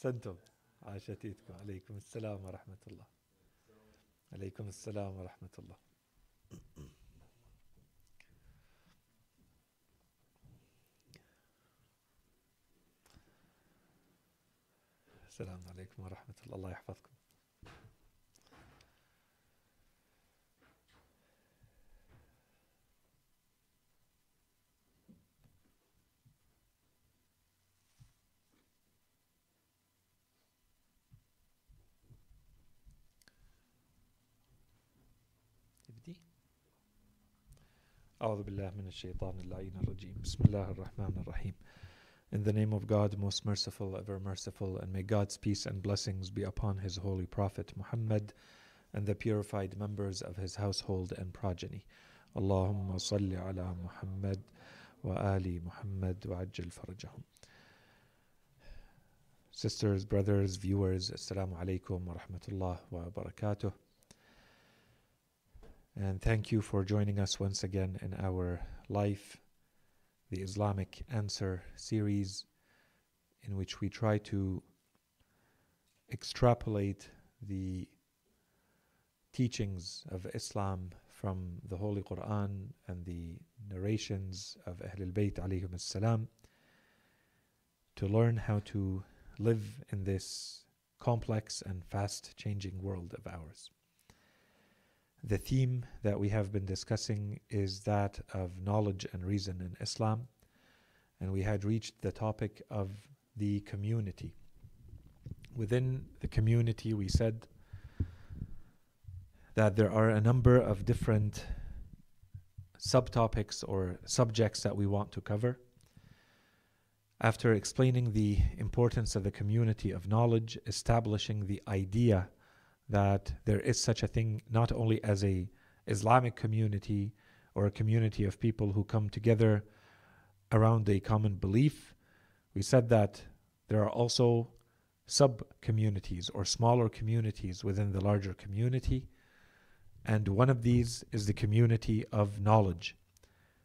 أحسنتم. عاشت إيدكم. عليكم السلام ورحمة الله. عليكم السلام ورحمة الله. السلام عليكم ورحمة الله. الله يحفظكم. يبدي. أعوذ بالله من الشيطان اللعين الرجيم. بسم الله الرحمن الرحيم. In the name of God, most merciful, ever merciful, and may God's peace and blessings be upon His holy Prophet Muhammad and the purified members of his household and progeny. Allahumma salli ala Muhammad wa ali Muhammad wa ajjal farajahum. Sisters, brothers, viewers, Assalamu alaikum wa rahmatullah wa barakatuh. And thank you for joining us once again in our life, the Islamic Answer series, in which we try to extrapolate the teachings of Islam from the Holy Quran and the narrations of Ahlul Bayt alayhim as-salam to learn how to live in this complex and fast-changing world of ours. The theme that we have been discussing is that of knowledge and reason in Islam, and we had reached the topic of the community. Within the community, we said that there are a number of different subtopics or subjects that we want to cover. After explaining the importance of the community of knowledge, establishing the idea that there is such a thing not only as a Islamic community or a community of people who come together around a common belief, we said that there are also sub-communities or smaller communities within the larger community, and one of these is the community of knowledge.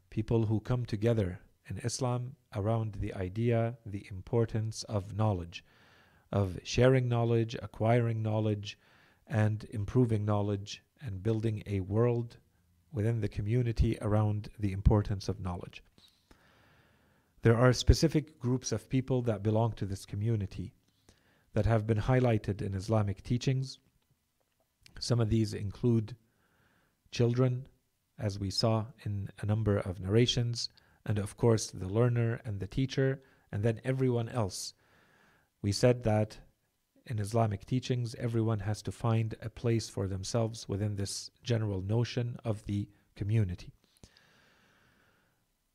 People who come together in Islam around the idea, the importance of knowledge, of sharing knowledge, acquiring knowledge, and improving knowledge, and building a world within the community around the importance of knowledge. There are specific groups of people that belong to this community that have been highlighted in Islamic teachings. Some of these include children, as we saw in a number of narrations, and of course the learner and the teacher, and then everyone else. We said that in Islamic teachings, everyone has to find a place for themselves within this general notion of the community.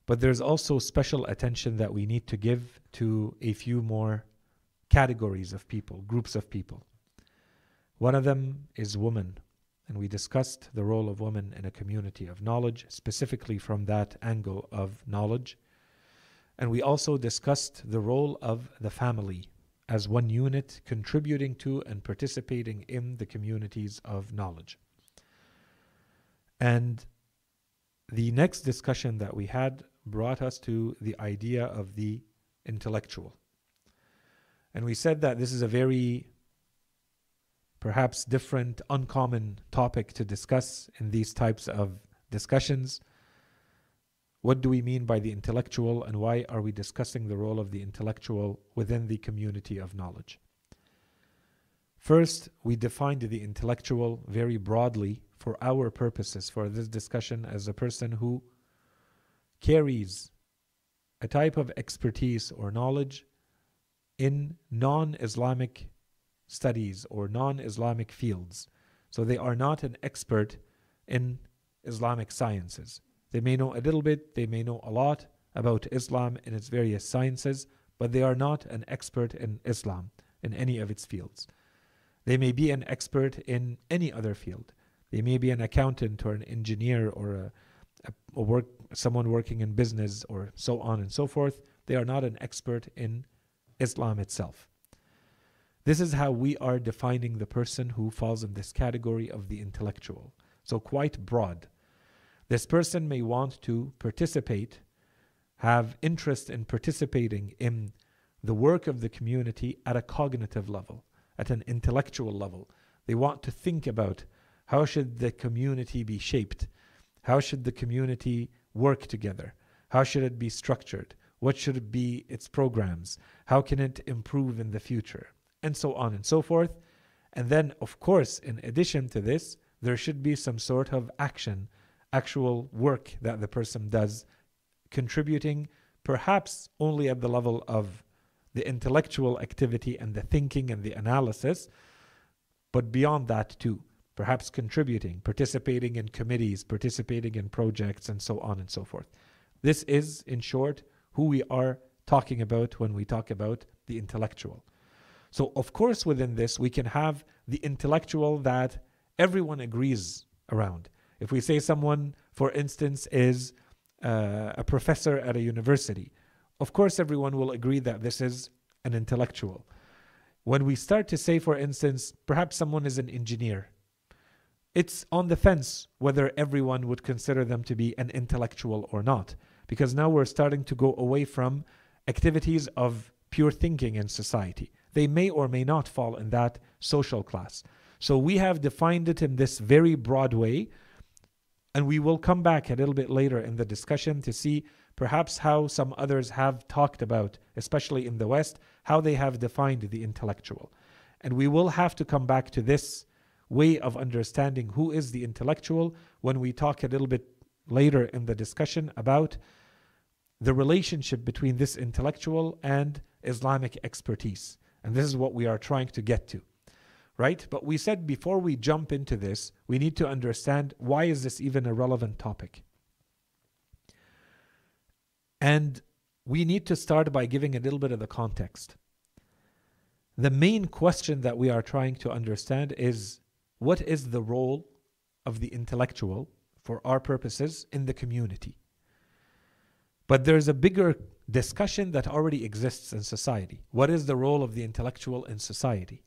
But there's also special attention that we need to give to a few more categories of people, groups of people. One of them is women, and we discussed the role of women in a community of knowledge, specifically from that angle of knowledge. And we also discussed the role of the family as one unit contributing to and participating in the communities of knowledge. And the next discussion that we had brought us to the idea of the intellectual. And we said that this is a very perhaps different, uncommon topic to discuss in these types of discussions. What do we mean by the intellectual, and why are we discussing the role of the intellectual within the community of knowledge? First, we defined the intellectual very broadly for our purposes for this discussion as a person who carries a type of expertise or knowledge in non-Islamic studies or non-Islamic fields. So they are not an expert in Islamic sciences. They may know a little bit, they may know a lot about Islam and its various sciences, but they are not an expert in Islam in any of its fields. They may be an expert in any other field. They may be an accountant or an engineer or someone working in business or so on and so forth. They are not an expert in Islam itself. This is how we are defining the person who falls in this category of the intellectual. So quite broad. This person may want to participate, have interest in participating in the work of the community at a cognitive level, at an intellectual level. They want to think about how should the community be shaped? How should the community work together? How should it be structured? What should it be its programs? How can it improve in the future? And so on and so forth. And then, of course, in addition to this, there should be some sort of action, actual work that the person does, contributing perhaps only at the level of the intellectual activity and the thinking and the analysis, but beyond that too, perhaps contributing, participating in committees, participating in projects, and so on and so forth. This is, in short, who we are talking about when we talk about the intellectual. So, of course, within this, we can have the intellectual that everyone agrees around. If we say someone, for instance, is a professor at a university, of course, everyone will agree that this is an intellectual. When we start to say, for instance, perhaps someone is an engineer, it's on the fence whether everyone would consider them to be an intellectual or not, because now we're starting to go away from activities of pure thinking in society. They may or may not fall in that social class. So we have defined it in this very broad way, and we will come back a little bit later in the discussion to see perhaps how some others have talked about, especially in the West, how they have defined the intellectual. And we will have to come back to this way of understanding who is the intellectual when we talk a little bit later in the discussion about the relationship between this intellectual and Islamic expertise. And this is what we are trying to get to, right? But we said before we jump into this, we need to understand why is this even a relevant topic? And we need to start by giving a little bit of the context. The main question that we are trying to understand is, what is the role of the intellectual for our purposes in the community? But there's a bigger discussion that already exists in society. What is the role of the intellectual in society?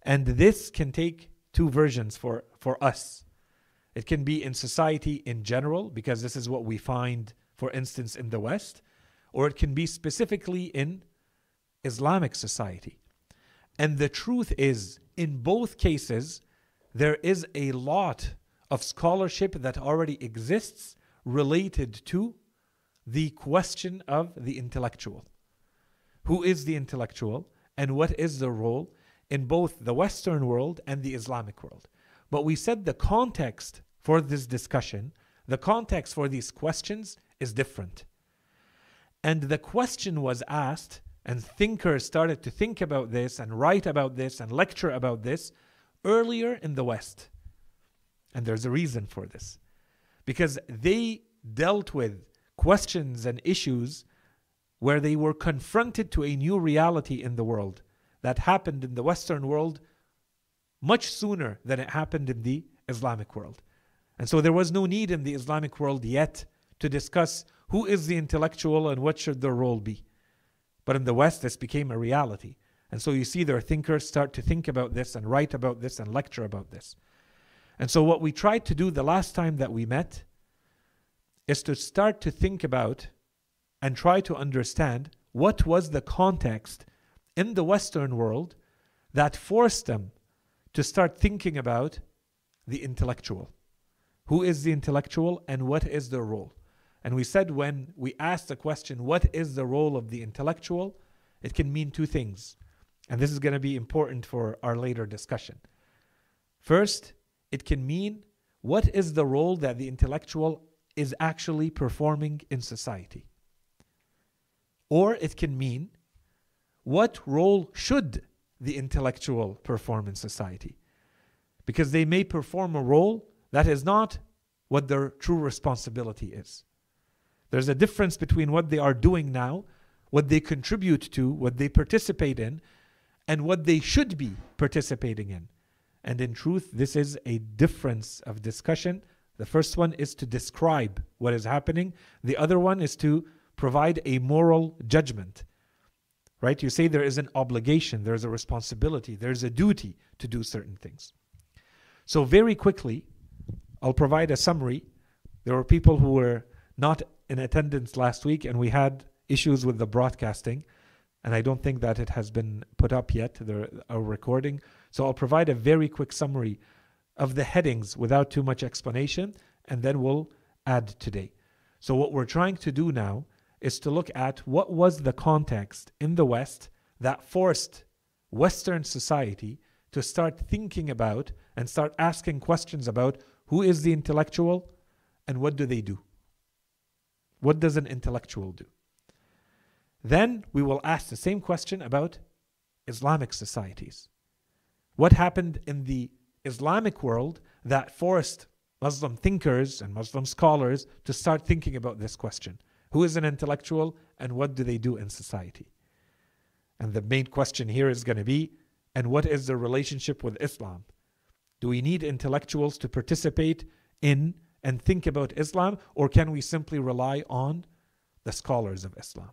And this can take two versions for us. It can be in society in general, because this is what we find, for instance, in the West, or it can be specifically in Islamic society. And the truth is, in both cases, there is a lot of scholarship that already exists related to the question of the intellectual. Who is the intellectual and what is the role in both the Western world and the Islamic world? But we said the context for this discussion, the context for these questions is different. And the question was asked, and thinkers started to think about this and write about this and lecture about this earlier in the West. And there's a reason for this. Because they dealt with questions and issues where they were confronted to a new reality in the world that happened in the Western world much sooner than it happened in the Islamic world. And so there was no need in the Islamic world yet to discuss who is the intellectual and what should their role be. But in the West, this became a reality. And so you see their thinkers start to think about this and write about this and lecture about this. And so what we tried to do the last time that we met is to start to think about and try to understand what was the context in the Western world that forced them to start thinking about the intellectual. Who is the intellectual and what is their role? And we said when we asked the question, what is the role of the intellectual? It can mean two things. And this is going to be important for our later discussion. First, it can mean what is the role that the intellectual is actually performing in society. Or it can mean what role should the intellectual perform in society? Because they may perform a role that is not what their true responsibility is. There's a difference between what they are doing now, what they contribute to, what they participate in, and what they should be participating in. And in truth, this is a difference of discussion. The first one is to describe what is happening. The other one is to provide a moral judgment. Right? You say there is an obligation, there's a responsibility, there's a duty to do certain things. So very quickly, I'll provide a summary. There were people who were not in attendance last week and we had issues with the broadcasting. and I don't think that it has been put up yet, our recording. So I'll provide a very quick summary of the headings without too much explanation, and then we'll add today. So what we're trying to do now is to look at what was the context in the West that forced Western society to start thinking about and start asking questions about who is the intellectual and what do they do? What does an intellectual do? Then we will ask the same question about Islamic societies. What happened in the Islamic world that forced Muslim thinkers and Muslim scholars to start thinking about this question? Who is an intellectual and what do they do in society? And the main question here is going to be, and what is the relationship with Islam? Do we need intellectuals to participate in and think about Islam, or can we simply rely on the scholars of Islam?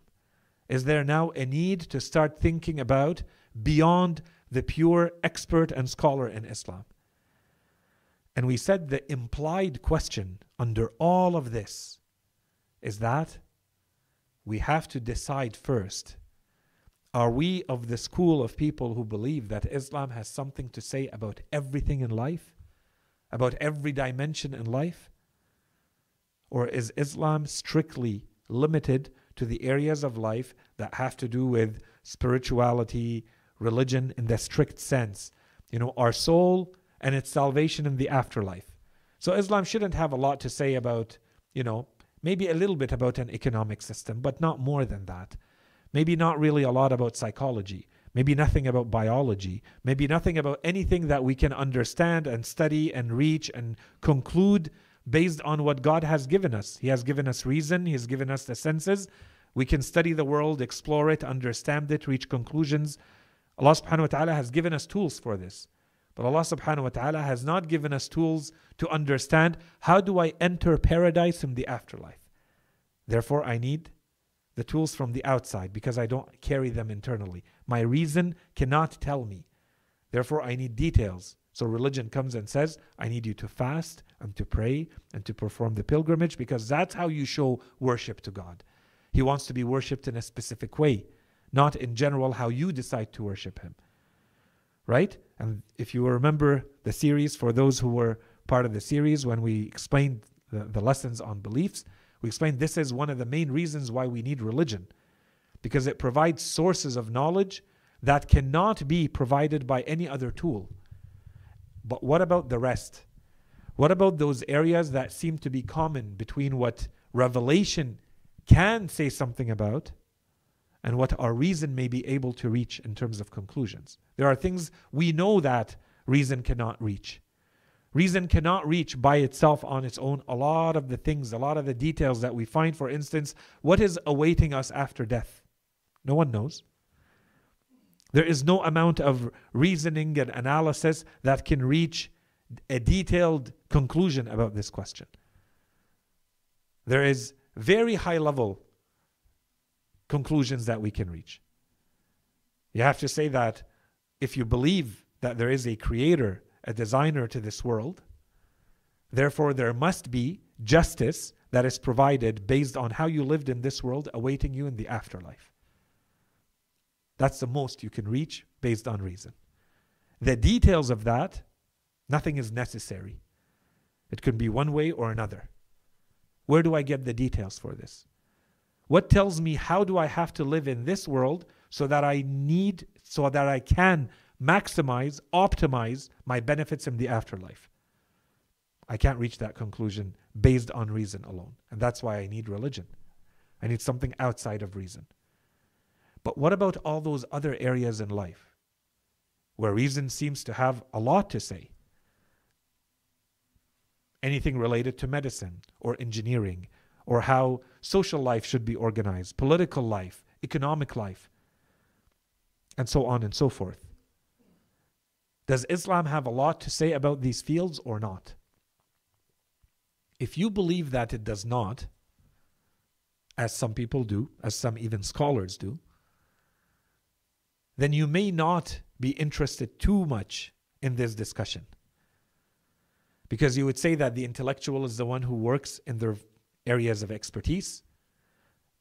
Is there now a need to start thinking about beyond the pure expert and scholar in Islam? And we said the implied question under all of this is that we have to decide first, are we of the school of people who believe that Islam has something to say about everything in life, about every dimension in life? Or is Islam strictly limited to the areas of life that have to do with spirituality, religion in the strict sense? You know, our soul and its salvation in the afterlife. So Islam shouldn't have a lot to say about, maybe a little bit about an economic system, but not more than that. Maybe not really a lot about psychology. Maybe nothing about biology. Maybe nothing about anything that we can understand and study and reach and conclude based on what God has given us. He has given us reason. He has given us the senses. We can study the world, explore it, understand it, reach conclusions. Allah subhanahu wa ta'ala has given us tools for this. But Allah subhanahu wa ta'ala has not given us tools to understand, how do I enter paradise in the afterlife? Therefore, I need the tools from the outside because I don't carry them internally. My reason cannot tell me. Therefore, I need details. So religion comes and says, I need you to fast and to pray and to perform the pilgrimage, because that's how you show worship to God. He wants to be worshipped in a specific way, not in general how you decide to worship Him. Right? And if you remember the series, for those who were part of the series, when we explained the lessons on beliefs, we explained this is one of the main reasons why we need religion, because it provides sources of knowledge that cannot be provided by any other tool. But what about the rest? What about those areas that seem to be common between what revelation can say something about and what our reason may be able to reach in terms of conclusions? There are things we know that reason cannot reach. Reason cannot reach by itself on its own a lot of the things, a lot of the details that we find. For instance, what is awaiting us after death? No one knows. There is no amount of reasoning and analysis that can reach a detailed conclusion about this question. There is very high level conclusions that we can reach. You have to say that if you believe that there is a creator, a designer to this world, therefore there must be justice that is provided based on how you lived in this world awaiting you in the afterlife. That's the most you can reach based on reason. The details of that, nothing is necessary. It could be one way or another. Where do I get the details for this? What tells me how do I have to live in this world so that I can maximize, optimize my benefits in the afterlife? I can't reach that conclusion based on reason alone. And that's why I need religion. I need something outside of reason. But what about all those other areas in life where reason seems to have a lot to say? Anything related to medicine or engineering, or how social life should be organized, political life, economic life, and so on and so forth. Does Islam have a lot to say about these fields or not? If you believe that it does not, as some people do, as some even scholars do, then you may not be interested too much in this discussion. Because you would say that the intellectual is the one who works in their areas of expertise,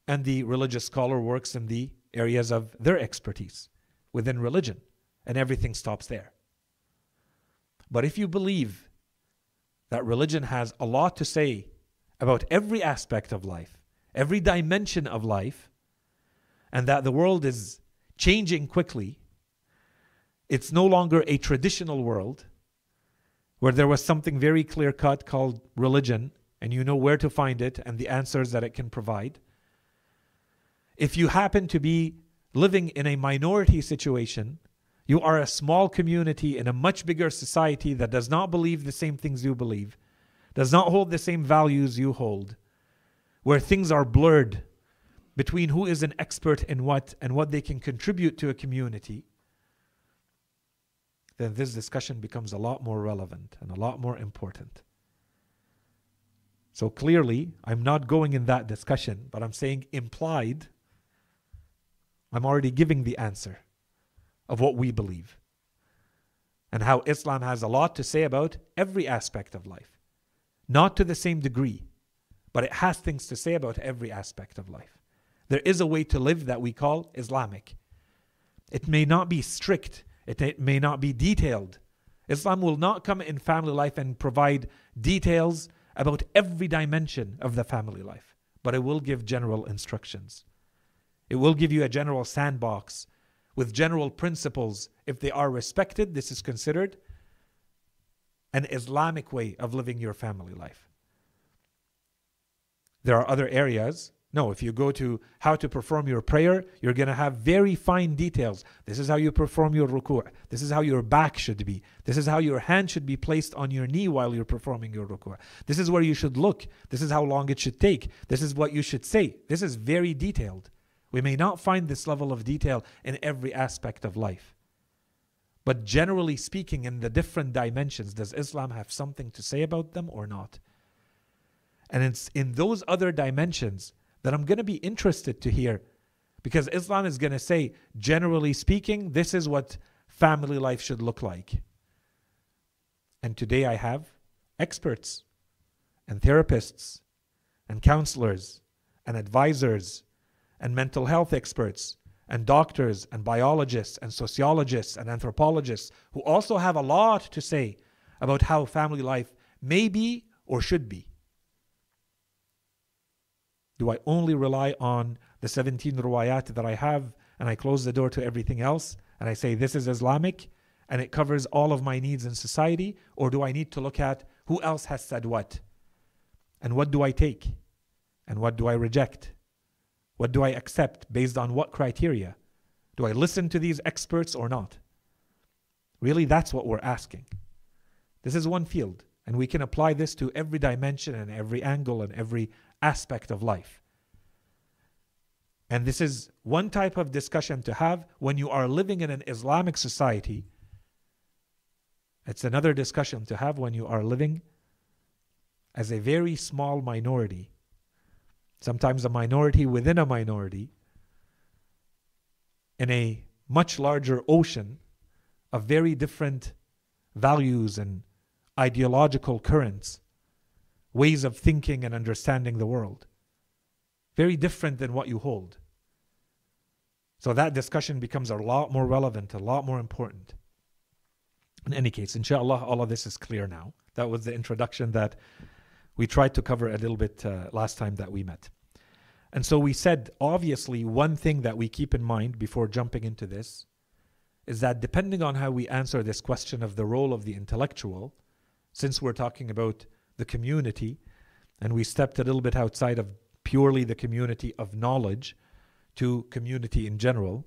and the religious scholar works in the areas of their expertise within religion, and everything stops there. But if you believe that religion has a lot to say about every aspect of life, every dimension of life, and that the world is changing quickly, it's no longer a traditional world where there was something very clear-cut called religion, and you know where to find it and the answers that it can provide. If you happen to be living in a minority situation, you are a small community in a much bigger society that does not believe the same things you believe, does not hold the same values you hold, where things are blurred between who is an expert in what and what they can contribute to a community, then this discussion becomes a lot more relevant and a lot more important. So clearly, I'm not going in that discussion, but I'm saying implied, I'm already giving the answer of what we believe and how Islam has a lot to say about every aspect of life. Not to the same degree, but it has things to say about every aspect of life. There is a way to live that we call Islamic. It may not be strict, it may not be detailed. Islam will not come in family life and provide details about every dimension of the family life, but it will give general instructions. It will give you a general sandbox with general principles. If they are respected, this is considered an Islamic way of living your family life. There are other areas. No, if you go to how to perform your prayer, you're going to have very fine details. This is how you perform your ruku'. This is how your back should be. This is how your hand should be placed on your knee while you're performing your ruku'. This is where you should look. This is how long it should take. This is what you should say. This is very detailed. We may not find this level of detail in every aspect of life. But generally speaking, in the different dimensions, does Islam have something to say about them or not? And it's in those other dimensions that I'm going to be interested to hear, because Islam is going to say, generally speaking, this is what family life should look like. And today I have experts and therapists and counselors and advisors and mental health experts and doctors and biologists and sociologists and anthropologists who also have a lot to say about how family life may be or should be. Do I only rely on the 17 ruwayat that I have and I close the door to everything else and I say this is Islamic and it covers all of my needs in society? Or do I need to look at who else has said what? And what do I take? And what do I reject? What do I accept based on what criteria? Do I listen to these experts or not? Really, that's what we're asking. This is one field, and we can apply this to every dimension and every angle and every aspect of life. And this is one type of discussion to have when you are living in an Islamic society. It's another discussion to have when you are living as a very small minority. Sometimes a minority within a minority in a much larger ocean of very different values and ideological currents, ways of thinking and understanding the world. Very different than what you hold. So that discussion becomes a lot more relevant, a lot more important. In any case, inshallah, all of this is clear now. That was the introduction that we tried to cover a little bit last time that we met. And so we said, obviously, one thing that we keep in mind before jumping into this is that depending on how we answer this question of the role of the intellectual, since we're talking about the community, and we stepped a little bit outside of purely the community of knowledge to community in general,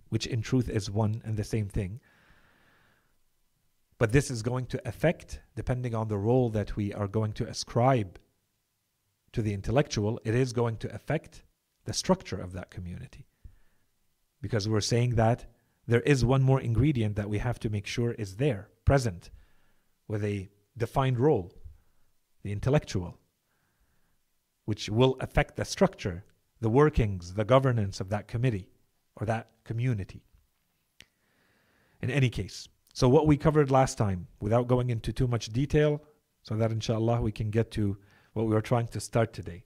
which in truth is one and the same thing. But this is going to affect, depending on the role that we are going to ascribe to the intellectual, it is going to affect the structure of that community. Because we're saying that there is one more ingredient that we have to make sure is there, present, with a defined role, the intellectual, which will affect the structure, the workings, the governance of that committee or that community. In any case, so what we covered last time, without going into too much detail, so that inshallah we can get to what we were trying to start today.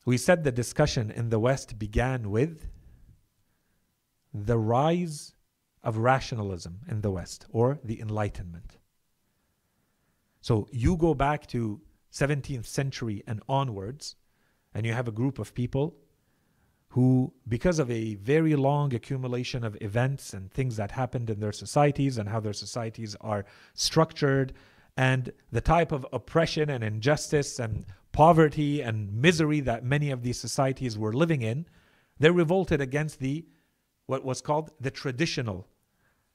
We said the discussion in the West began with the rise of rationalism in the West, or the Enlightenment. So you go back to 17th century and onwards, and you have a group of people who, because of a very long accumulation of events and things that happened in their societies and how their societies are structured, and the type of oppression and injustice and poverty and misery that many of these societies were living in, they revolted against what was called the traditional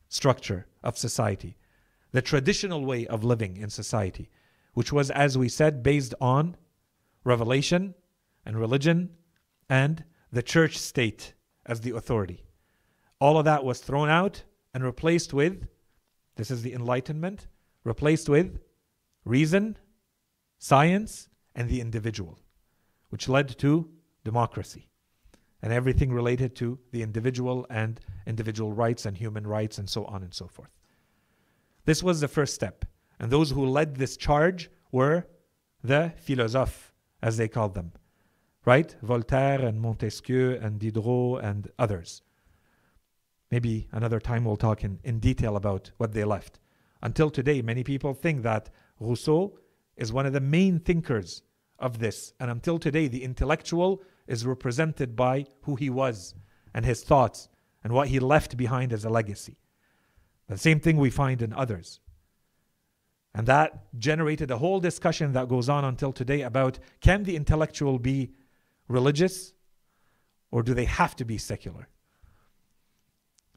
structure of society, the traditional way of living in society, which was, as we said, based on revelation and religion and the church state as the authority. All of that was thrown out and replaced with, this is the Enlightenment, replaced with reason, science, and the individual, which led to democracy and everything related to the individual and individual rights and human rights and so on and so forth. This was the first step. And those who led this charge were the philosophes, as they called them, right? Voltaire and Montesquieu and Diderot and others. Maybe another time we'll talk in detail about what they left. Until today, many people think that Rousseau is one of the main thinkers of this. And until today, the intellectual is represented by who he was and his thoughts and what he left behind as a legacy. The same thing we find in others. And that generated a whole discussion that goes on until today about, can the intellectual be religious or do they have to be secular?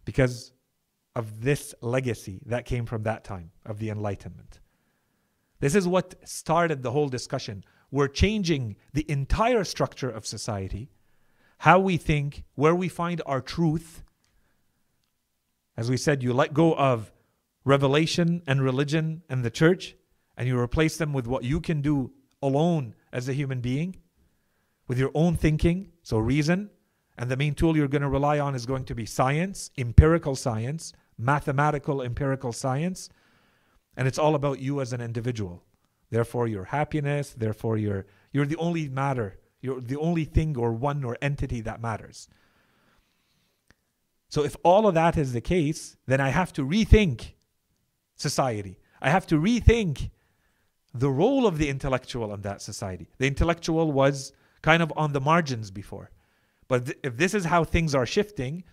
Because of this legacy that came from that time of the Enlightenment. This is what started the whole discussion. We're changing the entire structure of society, how we think, where we find our truth. As we said, you let go of revelation and religion and the church, and you replace them with what you can do alone as a human being, with your own thinking, so reason. And the main tool you're going to rely on is going to be science, empirical science, mathematical empirical science. And it's all about you as an individual. Therefore, your happiness, therefore you're the only matter. You're the only thing or one or entity that matters. So if all of that is the case, then I have to rethink society. I have to rethink the role of the intellectual in that society. The intellectual was kind of on the margins before. But if this is how things are shifting,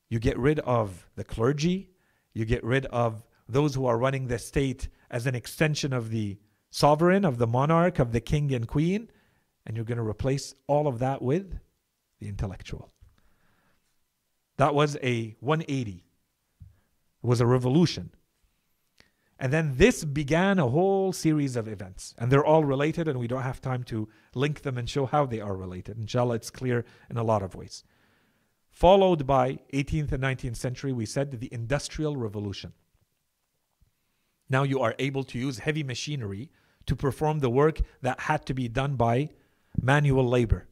you get rid of the clergy, you get rid of those who are running the state as an extension of the sovereign, of the monarch, of the king and queen, and you're going to replace all of that with the intellectual. That was a 180. It was a revolution. And then this began a whole series of events. And they're all related, and we don't have time to link them and show how they are related. Inshallah, it's clear in a lot of ways. Followed by 18th and 19th century, we said the Industrial Revolution. Now you are able to use heavy machinery to perform the work that had to be done by manual labor.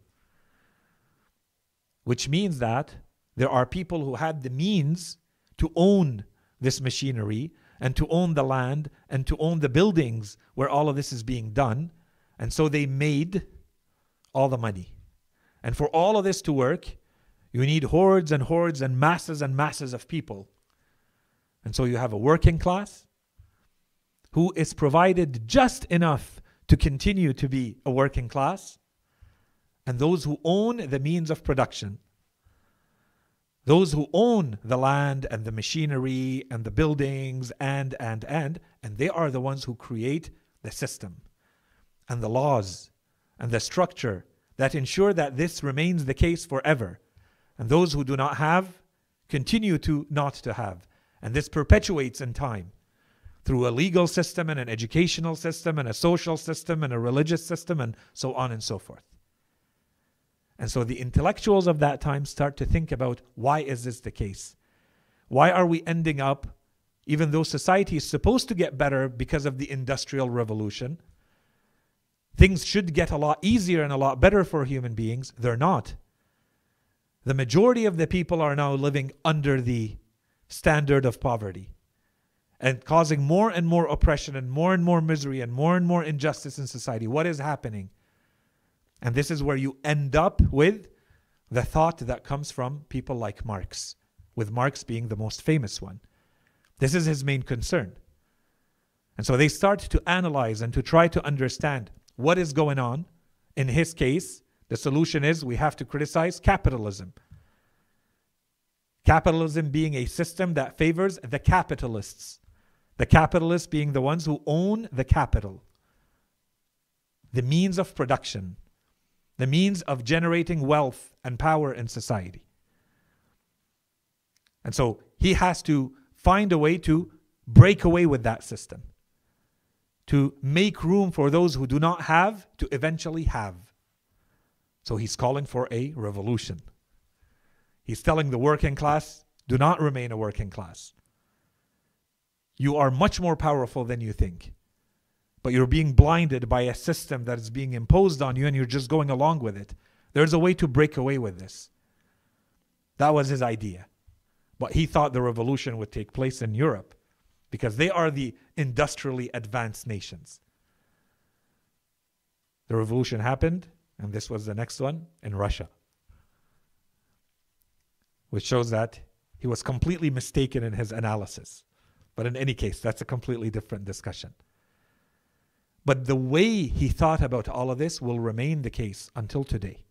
Which means that there are people who had the means to own this machinery and to own the land and to own the buildings where all of this is being done. And so they made all the money. And for all of this to work, you need hordes and masses of people. And so you have a working class who is provided just enough to continue to be a working class, and those who own the means of production, those who own the land and the machinery and the buildings and they are the ones who create the system and the laws and the structure that ensure that this remains the case forever. And those who do not have continue to not to have. And this perpetuates in time through a legal system and an educational system and a social system and a religious system and so on and so forth. And so the intellectuals of that time start to think about, why is this the case? Why are we ending up, even though society is supposed to get better because of the Industrial Revolution, things should get a lot easier and a lot better for human beings. They're not. The majority of the people are now living under the standard of poverty and causing more and more oppression and more misery and more injustice in society. What is happening? And this is where you end up with the thought that comes from people like Marx, with Marx being the most famous one. This is his main concern. And so they start to analyze and to try to understand what is going on. In his case, the solution is we have to criticize capitalism. Capitalism being a system that favors the capitalists. The capitalists being the ones who own the capital, the means of production, the means of generating wealth and power in society. And so he has to find a way to break away with that system, to make room for those who do not have to eventually have. So he's calling for a revolution. He's telling the working class, do not remain a working class. You are much more powerful than you think. But you're being blinded by a system that is being imposed on you and you're just going along with it. There's a way to break away with this. That was his idea. But he thought the revolution would take place in Europe because they are the industrially advanced nations. The revolution happened, and this was the next one, in Russia. Which shows that he was completely mistaken in his analysis. But in any case, that's a completely different discussion. But the way he thought about all of this will remain the case until today.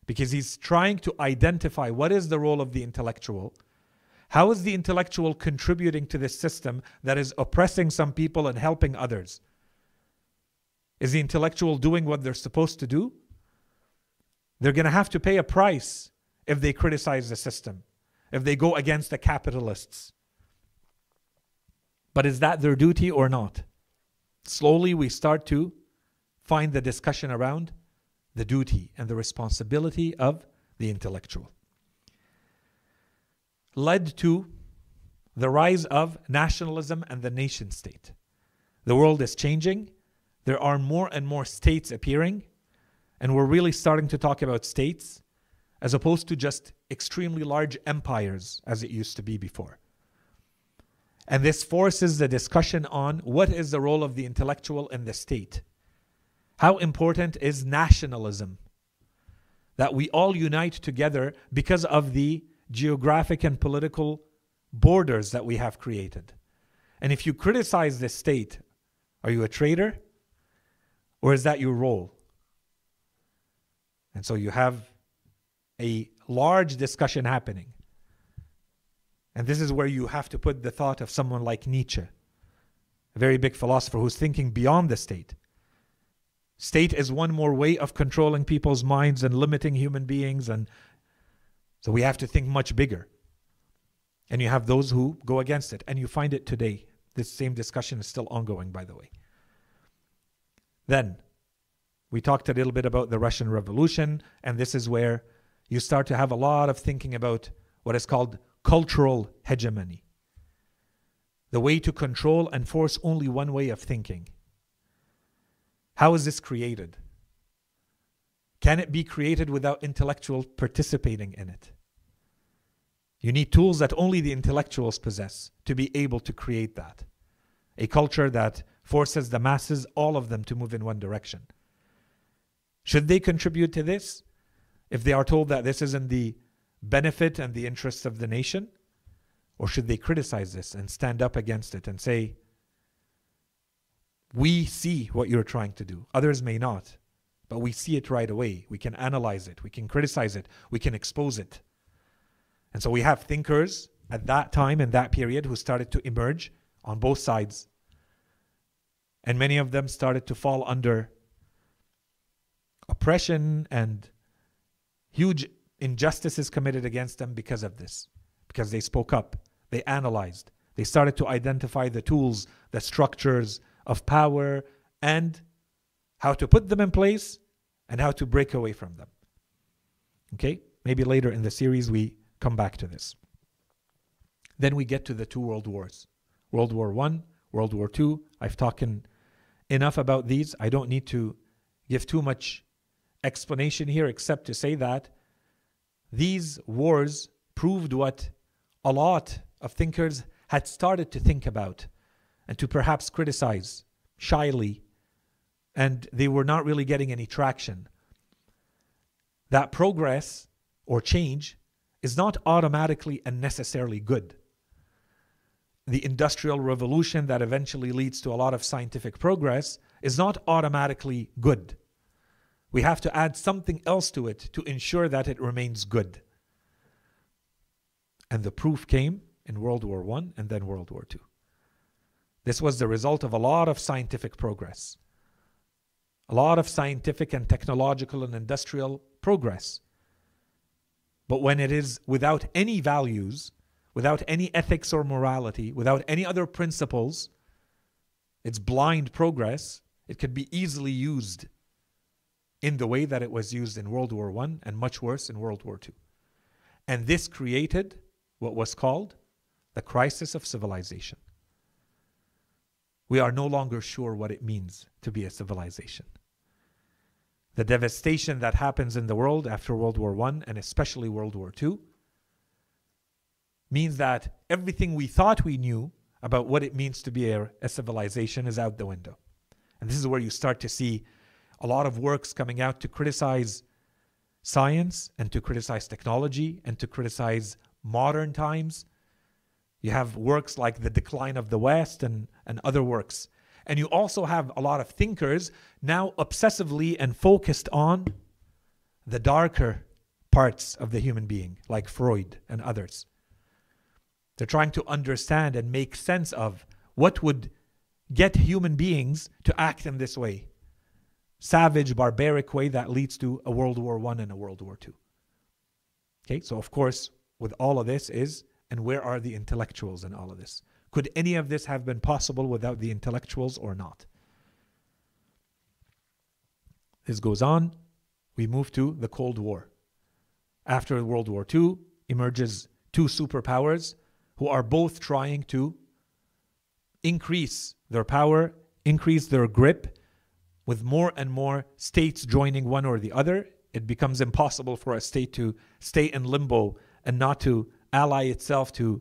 Because he's trying to identify what is the role of the intellectual. How is the intellectual contributing to this system that is oppressing some people and helping others? Is the intellectual doing what they're supposed to do? They're going to have to pay a price if they criticize the system, if they go against the capitalists. But is that their duty or not? Slowly we start to find the discussion around the duty and the responsibility of the intellectual. Led to the rise of nationalism and the nation state. The world is changing. There are more and more states appearing, and we're really starting to talk about states as opposed to just extremely large empires as it used to be before. And this forces the discussion on what is the role of the intellectual in the state. How important is nationalism? That we all unite together because of the geographic and political borders that we have created. And if you criticize the state, are you a traitor? Or is that your role? And so you have a large discussion happening. And this is where you have to put the thought of someone like Nietzsche, a very big philosopher who's thinking beyond the state. State is one more way of controlling people's minds and limiting human beings, and so we have to think much bigger. And you have those who go against it, and you find it today. This same discussion is still ongoing, by the way. Then, we talked a little bit about the Russian Revolution, and this is where you start to have a lot of thinking about what is called cultural hegemony. The way to control and force only one way of thinking. How is this created? Can it be created without intellectuals participating in it? You need tools that only the intellectuals possess to be able to create that. A culture that forces the masses, all of them, to move in one direction. Should they contribute to this if they are told that this is in the benefit and the interests of the nation? Or should they criticize this and stand up against it and say, we see what you're trying to do. Others may not, but we see it right away. We can analyze it. We can criticize it. We can expose it. And so we have thinkers at that time, in that period, who started to emerge on both sides. And many of them started to fall under oppression and huge injustices committed against them because of this. Because they spoke up. They analyzed. They started to identify the tools, the structures of power, and how to put them in place and how to break away from them. Okay? Maybe later in the series we come back to this. Then we get to the two world wars. World War I, World War II. I've talked enough about these. I don't need to give too much explanation here except to say that these wars proved what a lot of thinkers had started to think about and to perhaps criticize shyly and they were not really getting any traction. That progress or change is not automatically and necessarily good. The Industrial Revolution that eventually leads to a lot of scientific progress is not automatically good. We have to add something else to it to ensure that it remains good. And the proof came in World War I and then World War II. This was the result of a lot of scientific progress. A lot of scientific and technological and industrial progress. But when it is without any values, without any ethics or morality, without any other principles, it's blind progress. It could be easily used in the way that it was used in World War I and much worse in World War II. And this created what was called the crisis of civilization. We are no longer sure what it means to be a civilization. The devastation that happens in the world after World War I and especially World War II means that everything we thought we knew about what it means to be a civilization is out the window. And this is where you start to see a lot of works coming out to criticize science and to criticize technology and to criticize modern times. You have works like The Decline of the West and other works. And you also have a lot of thinkers now obsessively and focused on the darker parts of the human being, like Freud and others. They're trying to understand and make sense of what would get human beings to act in this way. Savage, barbaric way that leads to a World War I and a World War II. Okay, so of course, with all of this and where are the intellectuals in all of this? Could any of this have been possible without the intellectuals or not? This goes on. We move to the Cold War. After World War II emerges two superpowers who are both trying to increase their power, increase their grip. With more and more states joining one or the other, it becomes impossible for a state to stay in limbo and not to ally itself to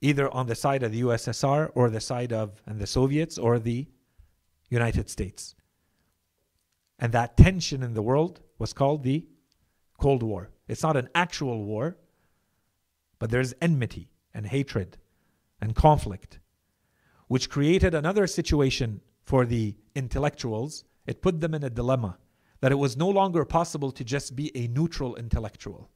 either on the side of the USSR or the side of and the Soviets or the United States. And that tension in the world was called the Cold War. It's not an actual war, but there's enmity and hatred and conflict, which created another situation for the intellectuals. It put them in a dilemma that it was no longer possible to just be a neutral intellectual.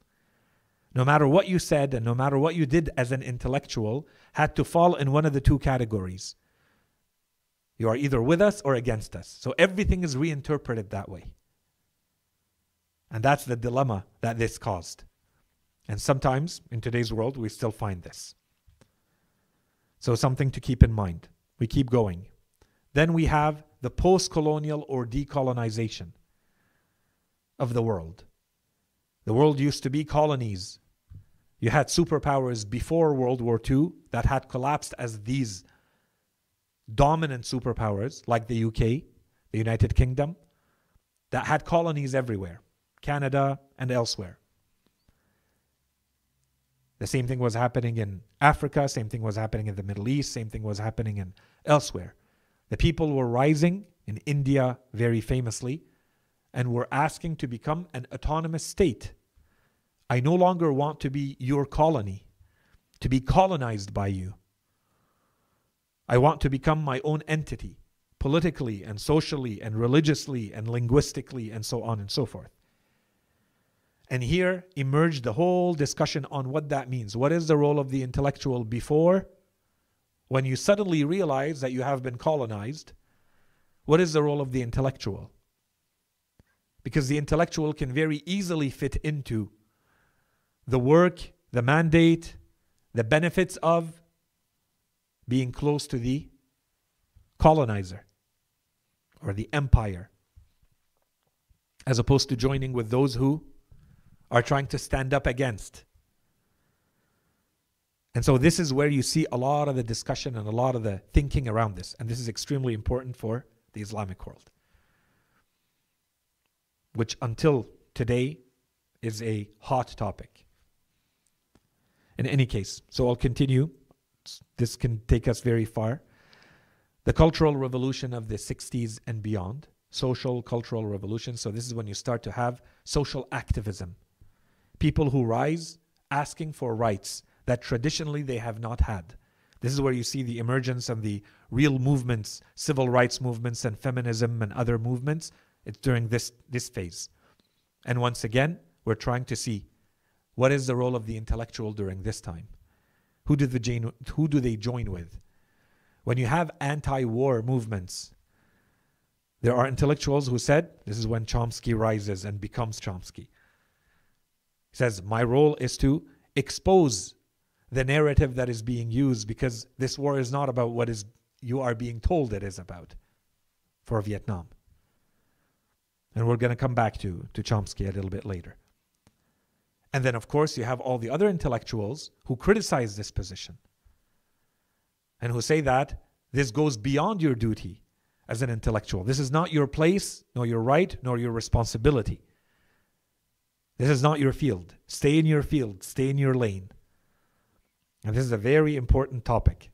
No matter what you said and no matter what you did as an intellectual had to fall in one of the two categories. You are either with us or against us. So everything is reinterpreted that way. And that's the dilemma that this caused. And sometimes in today's world we still find this. So something to keep in mind. We keep going. Then we have the post-colonial or decolonization of the world. The world used to be colonies. You had superpowers before World War II that had collapsed as these dominant superpowers, like the UK, the United Kingdom, that had colonies everywhere, Canada and elsewhere. The same thing was happening in Africa, same thing was happening in the Middle East, same thing was happening in elsewhere. The people were rising in India very famously and were asking to become an autonomous state. I no longer want to be your colony, to be colonized by you. I want to become my own entity, politically and socially and religiously and linguistically and so on and so forth. And here emerged the whole discussion on what that means. What is the role of the intellectual before? When you suddenly realize that you have been colonized, what is the role of the intellectual? Because the intellectual can very easily fit into the work, the mandate, the benefits of being close to the colonizer or the empire, as opposed to joining with those who are trying to stand up against. And so this is where you see a lot of the discussion and a lot of the thinking around this. And this is extremely important for the Islamic world, which until today is a hot topic. In any case, so I'll continue. This can take us very far. The cultural revolution of the 60s and beyond, social cultural revolution. So this is when you start to have social activism. People who rise asking for rights that traditionally they have not had. This is where you see the emergence of the real movements, civil rights movements and feminism and other movements. It's during this phase. And once again, we're trying to see what is the role of the intellectual during this time. Who do they join with? When you have anti-war movements, there are intellectuals who said, this is when Chomsky rises and becomes Chomsky. He says, my role is to expose the narrative that is being used, because this war is not about what you are being told it is about for Vietnam. And we're going to come back to Chomsky a little bit later. And then, of course, you have all the other intellectuals who criticize this position and who say that this goes beyond your duty as an intellectual. This is not your place, nor your right, nor your responsibility. This is not your field. Stay in your field. Stay in your lane. And this is a very important topic.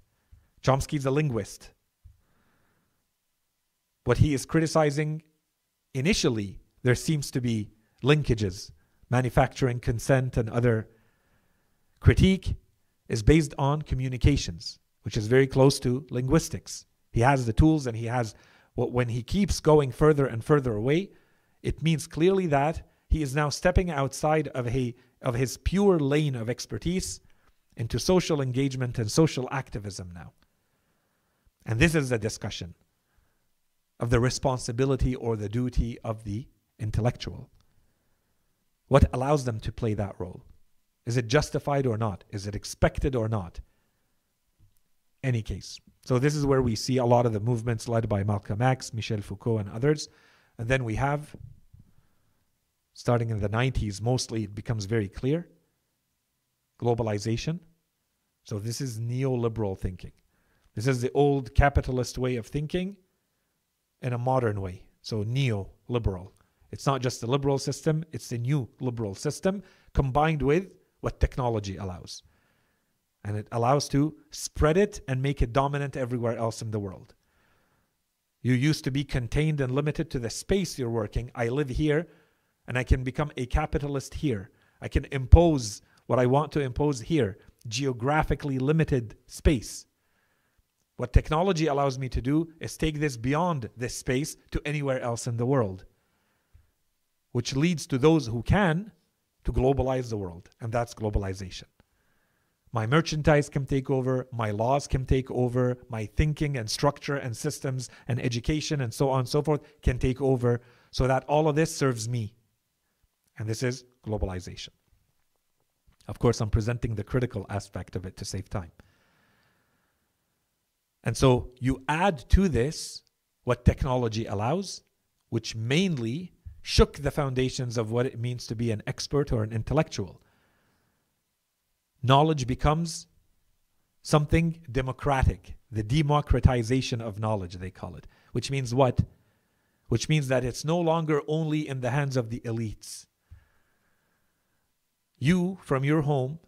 Chomsky's a linguist. What he is criticizing, initially, there seems to be linkages. Manufacturing, consent, and other critique is based on communications, which is very close to linguistics. He has the tools, and he has, when he keeps going further and further away, it means clearly that he is now stepping outside of his pure lane of expertise into social engagement and social activism now. And this is a discussion of the responsibility or the duty of the intellectual. What allows them to play that role? Is it justified or not? Is it expected or not? Any case. So this is where we see a lot of the movements led by Malcolm X, Michel Foucault, and others. And then we have, starting in the 90s, mostly it becomes very clear, globalization. So this is neoliberal thinking. This is the old capitalist way of thinking in a modern way. So neoliberal. It's not just the liberal system, it's the new liberal system combined with what technology allows. And it allows to spread it and make it dominant everywhere else in the world. You used to be contained and limited to the space you're working. I live here and I can become a capitalist here. I can impose what I want to impose here. Geographically limited space. What technology allows me to do is take this beyond this space to anywhere else in the world, which leads to those who can to globalize the world, and that's globalization. My merchandise can take over, my laws can take over, my thinking and structure and systems and education and so on and so forth can take over, so that all of this serves me. And this is globalization. Of course, I'm presenting the critical aspect of it to save time. And so you add to this what technology allows, which mainly shook the foundations of what it means to be an expert or an intellectual. Knowledge becomes something democratic, the democratization of knowledge, they call it. Which means what? Which means that it's no longer only in the hands of the elites. You, from your home,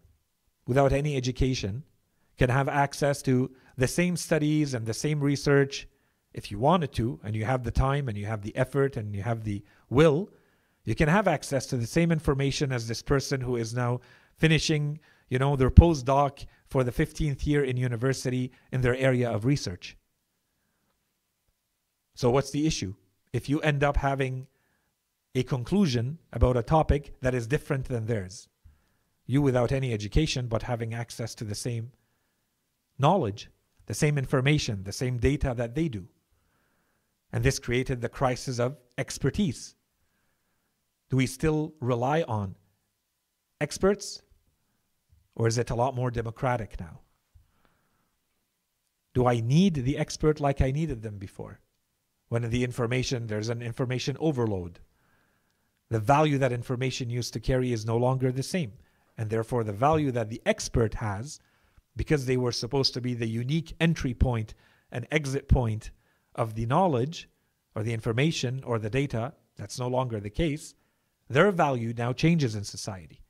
without any education, can have access to the same studies and the same research if you wanted to, and you have the time and you have the effort and you have the will. You can have access to the same information as this person who is now finishing, their postdoc for the 15th year in university in their area of research. So what's the issue? If you end up having a conclusion about a topic that is different than theirs, you without any education but having access to the same knowledge, the same information, the same data that they do. And this created the crisis of expertise. Do we still rely on experts? Or is it a lot more democratic now? Do I need the expert like I needed them before? When there's an information overload. The value that information used to carry is no longer the same. And therefore the value that the expert has, because they were supposed to be the unique entry point and exit point of the knowledge or the information or the data, that's no longer the case. Their value now changes in society.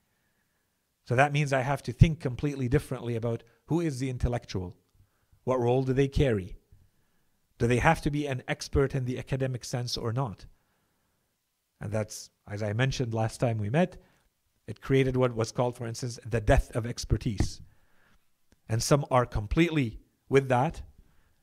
So that means I have to think completely differently about who is the intellectual, what role do they carry, Do they have to be an expert in the academic sense or not? And that's, as I mentioned last time we met, it created what was called, for instance, the death of expertise. And some are completely with that,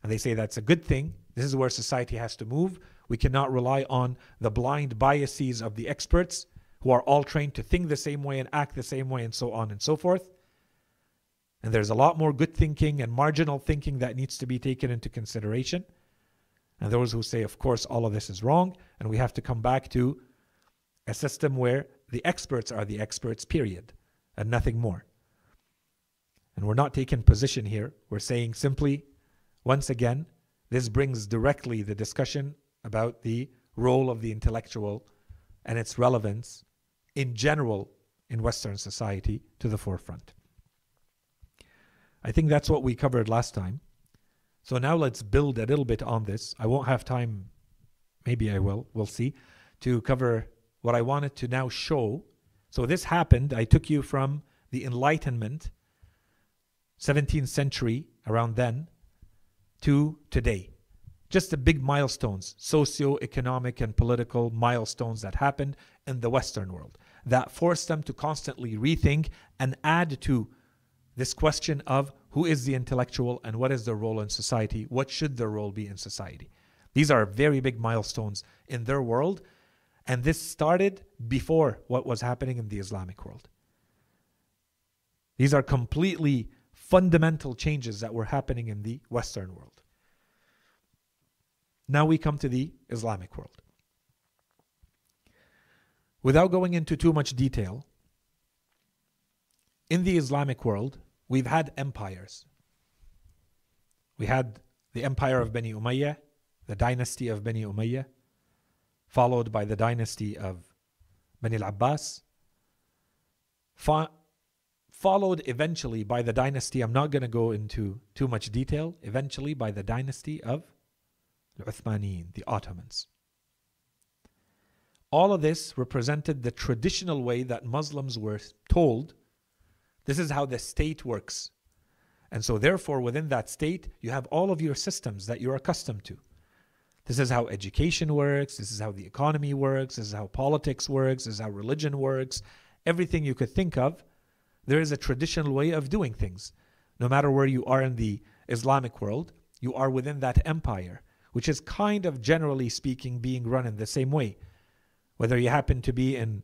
and they say that's a good thing. This is where society has to move. We cannot rely on the blind biases of the experts who are all trained to think the same way and act the same way and so on and so forth. And there's a lot more good thinking and marginal thinking that needs to be taken into consideration. And those who say, of course, all of this is wrong, and we have to come back to a system where the experts are the experts, period, and nothing more. And we're not taking position here. We're saying simply, once again, this brings directly the discussion about the role of the intellectual and its relevance in general in Western society to the forefront. I think that's what we covered last time. So now let's build a little bit on this. I won't have time, maybe I will, we'll see, to cover what I wanted to now show. So this happened, I took you from the Enlightenment, 17th century, around then, to today. Just the big milestones, socio-economic and political milestones that happened in the Western world that forced them to constantly rethink and add to this question of who is the intellectual and what is their role in society, what should their role be in society. These are very big milestones in their world, and this started before what was happening in the Islamic world. These are completely fundamental changes that were happening in the Western world. Now we come to the Islamic world. Without going into too much detail, in the Islamic world, we've had empires. We had the empire of Bani Umayyah, the dynasty of Bani Umayyah, followed by the dynasty of Bani al-Abbas, followed eventually by the dynasty, I'm not going to go into too much detail, eventually by the dynasty of the Uthmaniyin, the Ottomans. All of this represented the traditional way that Muslims were told this is how the state works. And so therefore within that state you have all of your systems that you're accustomed to. This is how education works, this is how the economy works, this is how politics works, this is how religion works. Everything you could think of, there is a traditional way of doing things. No matter where you are in the Islamic world, you are within that empire, which is kind of generally speaking being run in the same way. Whether you happen to be in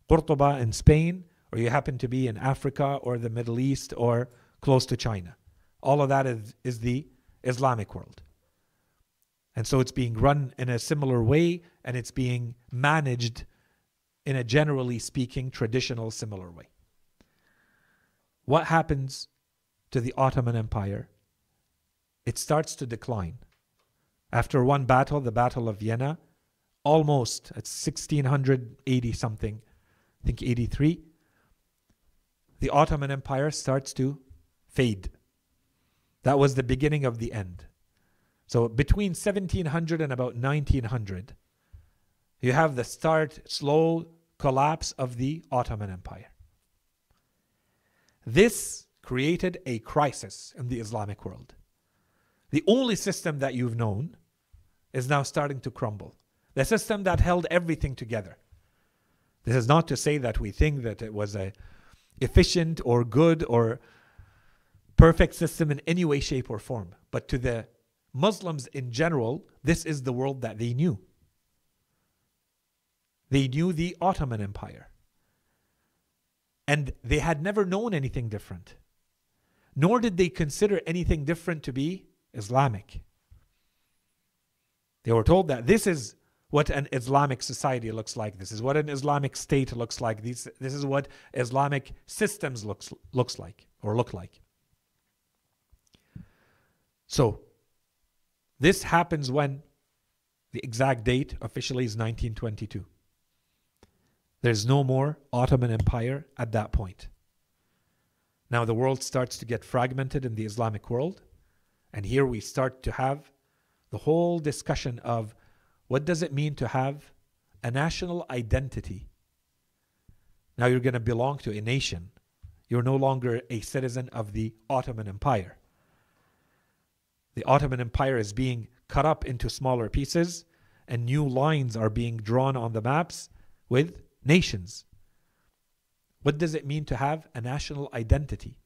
Cordoba in Spain, or you happen to be in Africa or the Middle East or close to China. All of that is the Islamic world. And so it's being run in a similar way, and it's being managed in a generally speaking traditional similar way. What happens to the Ottoman Empire? It starts to decline. After one battle, the Battle of Vienna, almost at 1680 something, I think 83, the Ottoman Empire starts to fade. That was the beginning of the end. So between 1700 and about 1900, you have the slow collapse of the Ottoman Empire. This created a crisis in the Islamic world. The only system that you've known is now starting to crumble. The system that held everything together. This is not to say that we think that it was a efficient or good or perfect system in any way, shape, or form. But to the Muslims in general, this is the world that they knew. They knew the Ottoman Empire. And they had never known anything different. Nor did they consider anything different to be Islamic. They were told that this is what an Islamic society looks like. This is what an Islamic state looks like. This is what Islamic systems looks like or look like. So, this happens when the exact date officially is 1922. There's no more Ottoman Empire at that point. Now the world starts to get fragmented in the Islamic world, and here we start to have the whole discussion of what does it mean to have a national identity? Now you're going to belong to a nation. You're no longer a citizen of the Ottoman Empire. The Ottoman Empire is being cut up into smaller pieces, and new lines are being drawn on the maps with nations. What does it mean to have a national identity?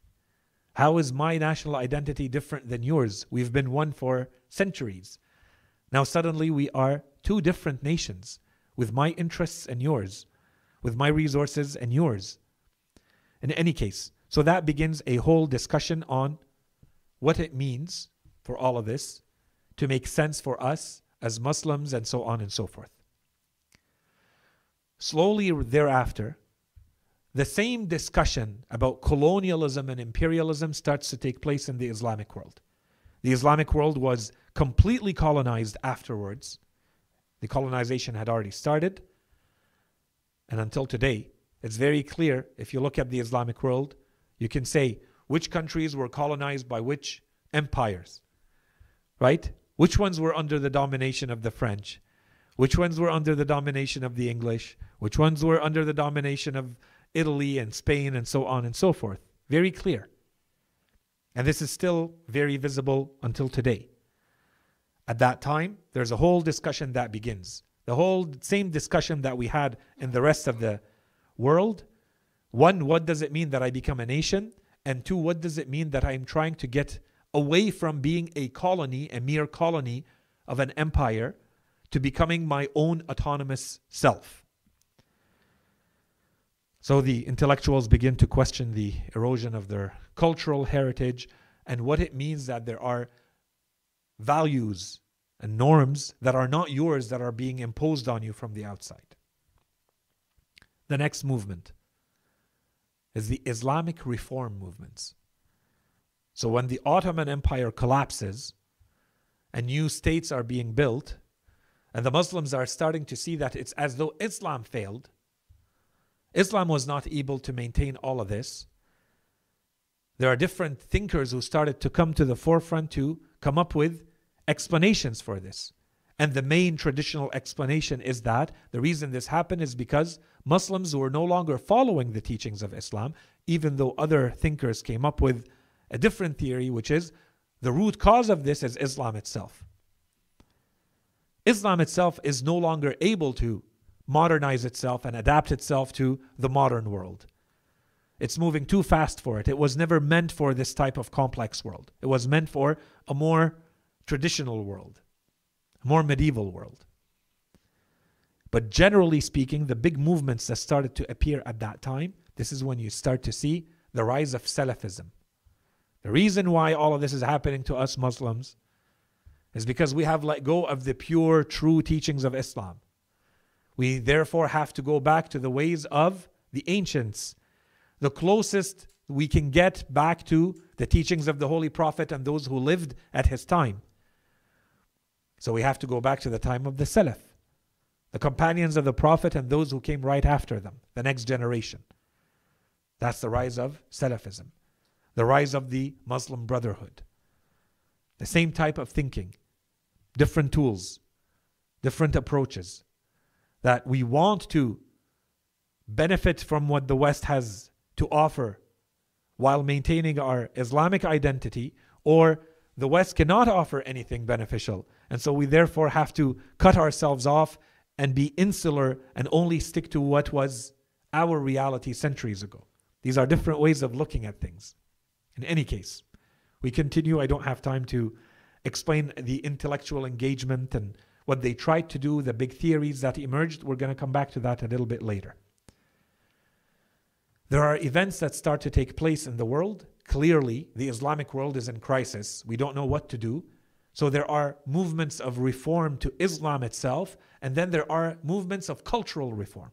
How is my national identity different than yours? We've been one for centuries. Now suddenly we are two different nations, with my interests and yours, with my resources and yours. In any case, so that begins a whole discussion on what it means for all of this to make sense for us as Muslims, and so on and so forth. Slowly thereafter, the same discussion about colonialism and imperialism starts to take place in the Islamic world. The Islamic world was completely colonized afterwards. The colonization had already started. And until today, it's very clear, if you look at the Islamic world, you can say which countries were colonized by which empires, right? Which ones were under the domination of the French? Which ones were under the domination of the English? Which ones were under the domination of Italy and Spain, and so on and so forth? Very clear. And this is still very visible until today. At that time, there's a whole discussion that begins. The whole same discussion that we had in the rest of the world. One, what does it mean that I become a nation? And two, what does it mean that I'm trying to get away from being a colony, a mere colony of an empire, to becoming my own autonomous self? So the intellectuals begin to question the erosion of their cultural heritage and what it means that there are values and norms that are not yours that are being imposed on you from the outside. The next movement is the Islamic Reform movements. So when the Ottoman Empire collapses and new states are being built, and the Muslims are starting to see that it's as though Islam failed, Islam was not able to maintain all of this. There are different thinkers who started to come to the forefront to come up with explanations for this. And the main traditional explanation is that the reason this happened is because Muslims were no longer following the teachings of Islam, even though other thinkers came up with a different theory, which is the root cause of this is Islam itself. Islam itself is no longer able to modernize itself and adapt itself to the modern world. It's moving too fast for it. It was never meant for this type of complex world. It was meant for a more traditional world, a more medieval world. But generally speaking, the big movements that started to appear at that time, this is when you start to see the rise of Salafism. The reason why all of this is happening to us Muslims is because we have let go of the pure, true teachings of Islam. We therefore have to go back to the ways of the ancients. The closest we can get back to the teachings of the Holy Prophet and those who lived at his time. So we have to go back to the time of the Salaf, the companions of the Prophet and those who came right after them, the next generation. That's the rise of Salafism, the rise of the Muslim Brotherhood. The same type of thinking, different tools, different approaches, that we want to benefit from what the West has to offer while maintaining our Islamic identity, or the West cannot offer anything beneficial. And so we therefore have to cut ourselves off and be insular and only stick to what was our reality centuries ago. These are different ways of looking at things. In any case, we continue. I don't have time to explain the intellectual engagement and what they tried to do, the big theories that emerged. We're going to come back to that a little bit later. There are events that start to take place in the world. Clearly, the Islamic world is in crisis. We don't know what to do. So there are movements of reform to Islam itself, and then there are movements of cultural reform.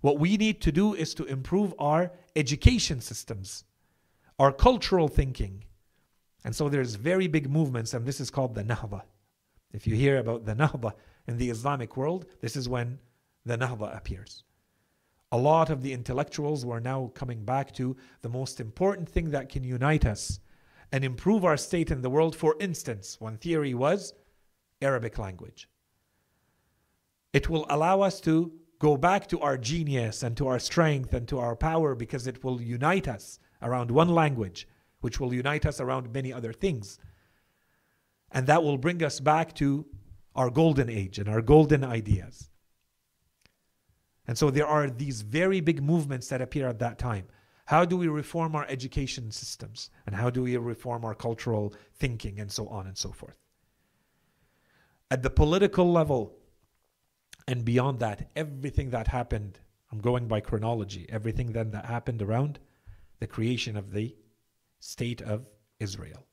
What we need to do is to improve our education systems, our cultural thinking. And so there's very big movements, and this is called the Nahda. If you hear about the Nahda in the Islamic world, this is when the Nahda appears. A lot of the intellectuals were now coming back to the most important thing that can unite us and improve our state in the world. For instance, one theory was Arabic language. It will allow us to go back to our genius and to our strength and to our power, because it will unite us around one language, which will unite us around many other things. And that will bring us back to our golden age and our golden ideas. And so there are these very big movements that appear at that time. How do we reform our education systems? And how do we reform our cultural thinking and so on and so forth? At the political level and beyond that, everything that happened, I'm going by chronology, everything then that happened around the creation of the State of Israel.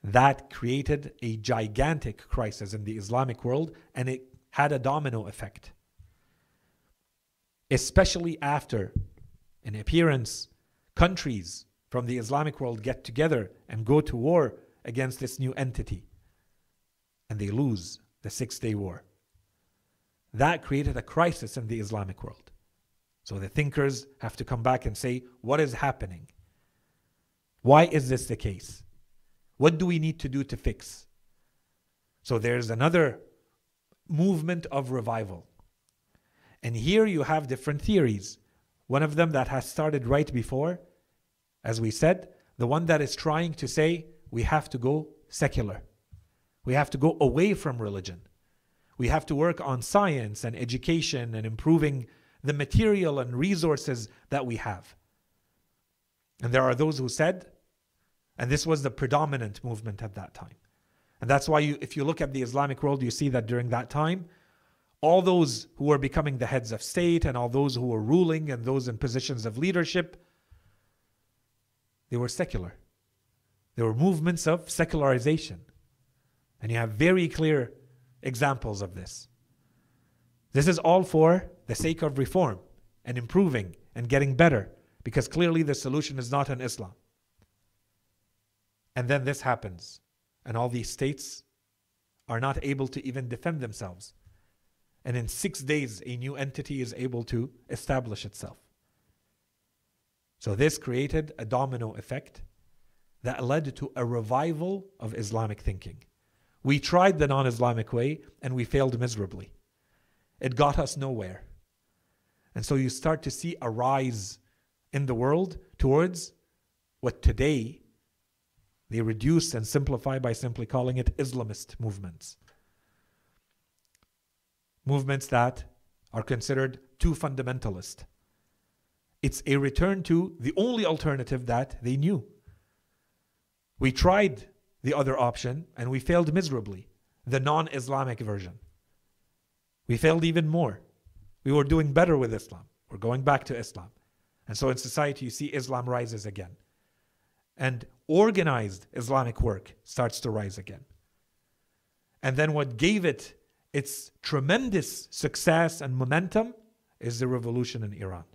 That created a gigantic crisis in the Islamic world, and it had a domino effect. Especially after, in appearance, countries from the Islamic world get together and go to war against this new entity. And they lose the 6-day war. That created a crisis in the Islamic world. So the thinkers have to come back and say, what is happening? Why is this the case? What do we need to do to fix? So there's another movement of revival. And here you have different theories. One of them that has started right before, as we said, the one that is trying to say we have to go secular. We have to go away from religion. We have to work on science and education and improving the material and resources that we have. And there are those who said, and this was the predominant movement at that time. And that's why if you look at the Islamic world, you see that during that time, all those who were becoming the heads of state and all those who were ruling and those in positions of leadership, they were secular. There were movements of secularization. And you have very clear examples of this. This is all for the sake of reform and improving and getting better, because clearly the solution is not in Islam. And then this happens, and all these states are not able to even defend themselves. And in 6 days, a new entity is able to establish itself. So this created a domino effect that led to a revival of Islamic thinking. We tried the non-Islamic way and we failed miserably. It got us nowhere. And so you start to see a rise in the world towards what today they reduce and simplify by simply calling it Islamist movements. Movements that are considered too fundamentalist. It's a return to the only alternative that they knew. We tried the other option and we failed miserably, the non-Islamic version. We failed even more. We were doing better with Islam. We're going back to Islam. And so in society, you see Islam rises again. And organized Islamic work starts to rise again. And then what gave it its tremendous success and momentum is the revolution in Iran.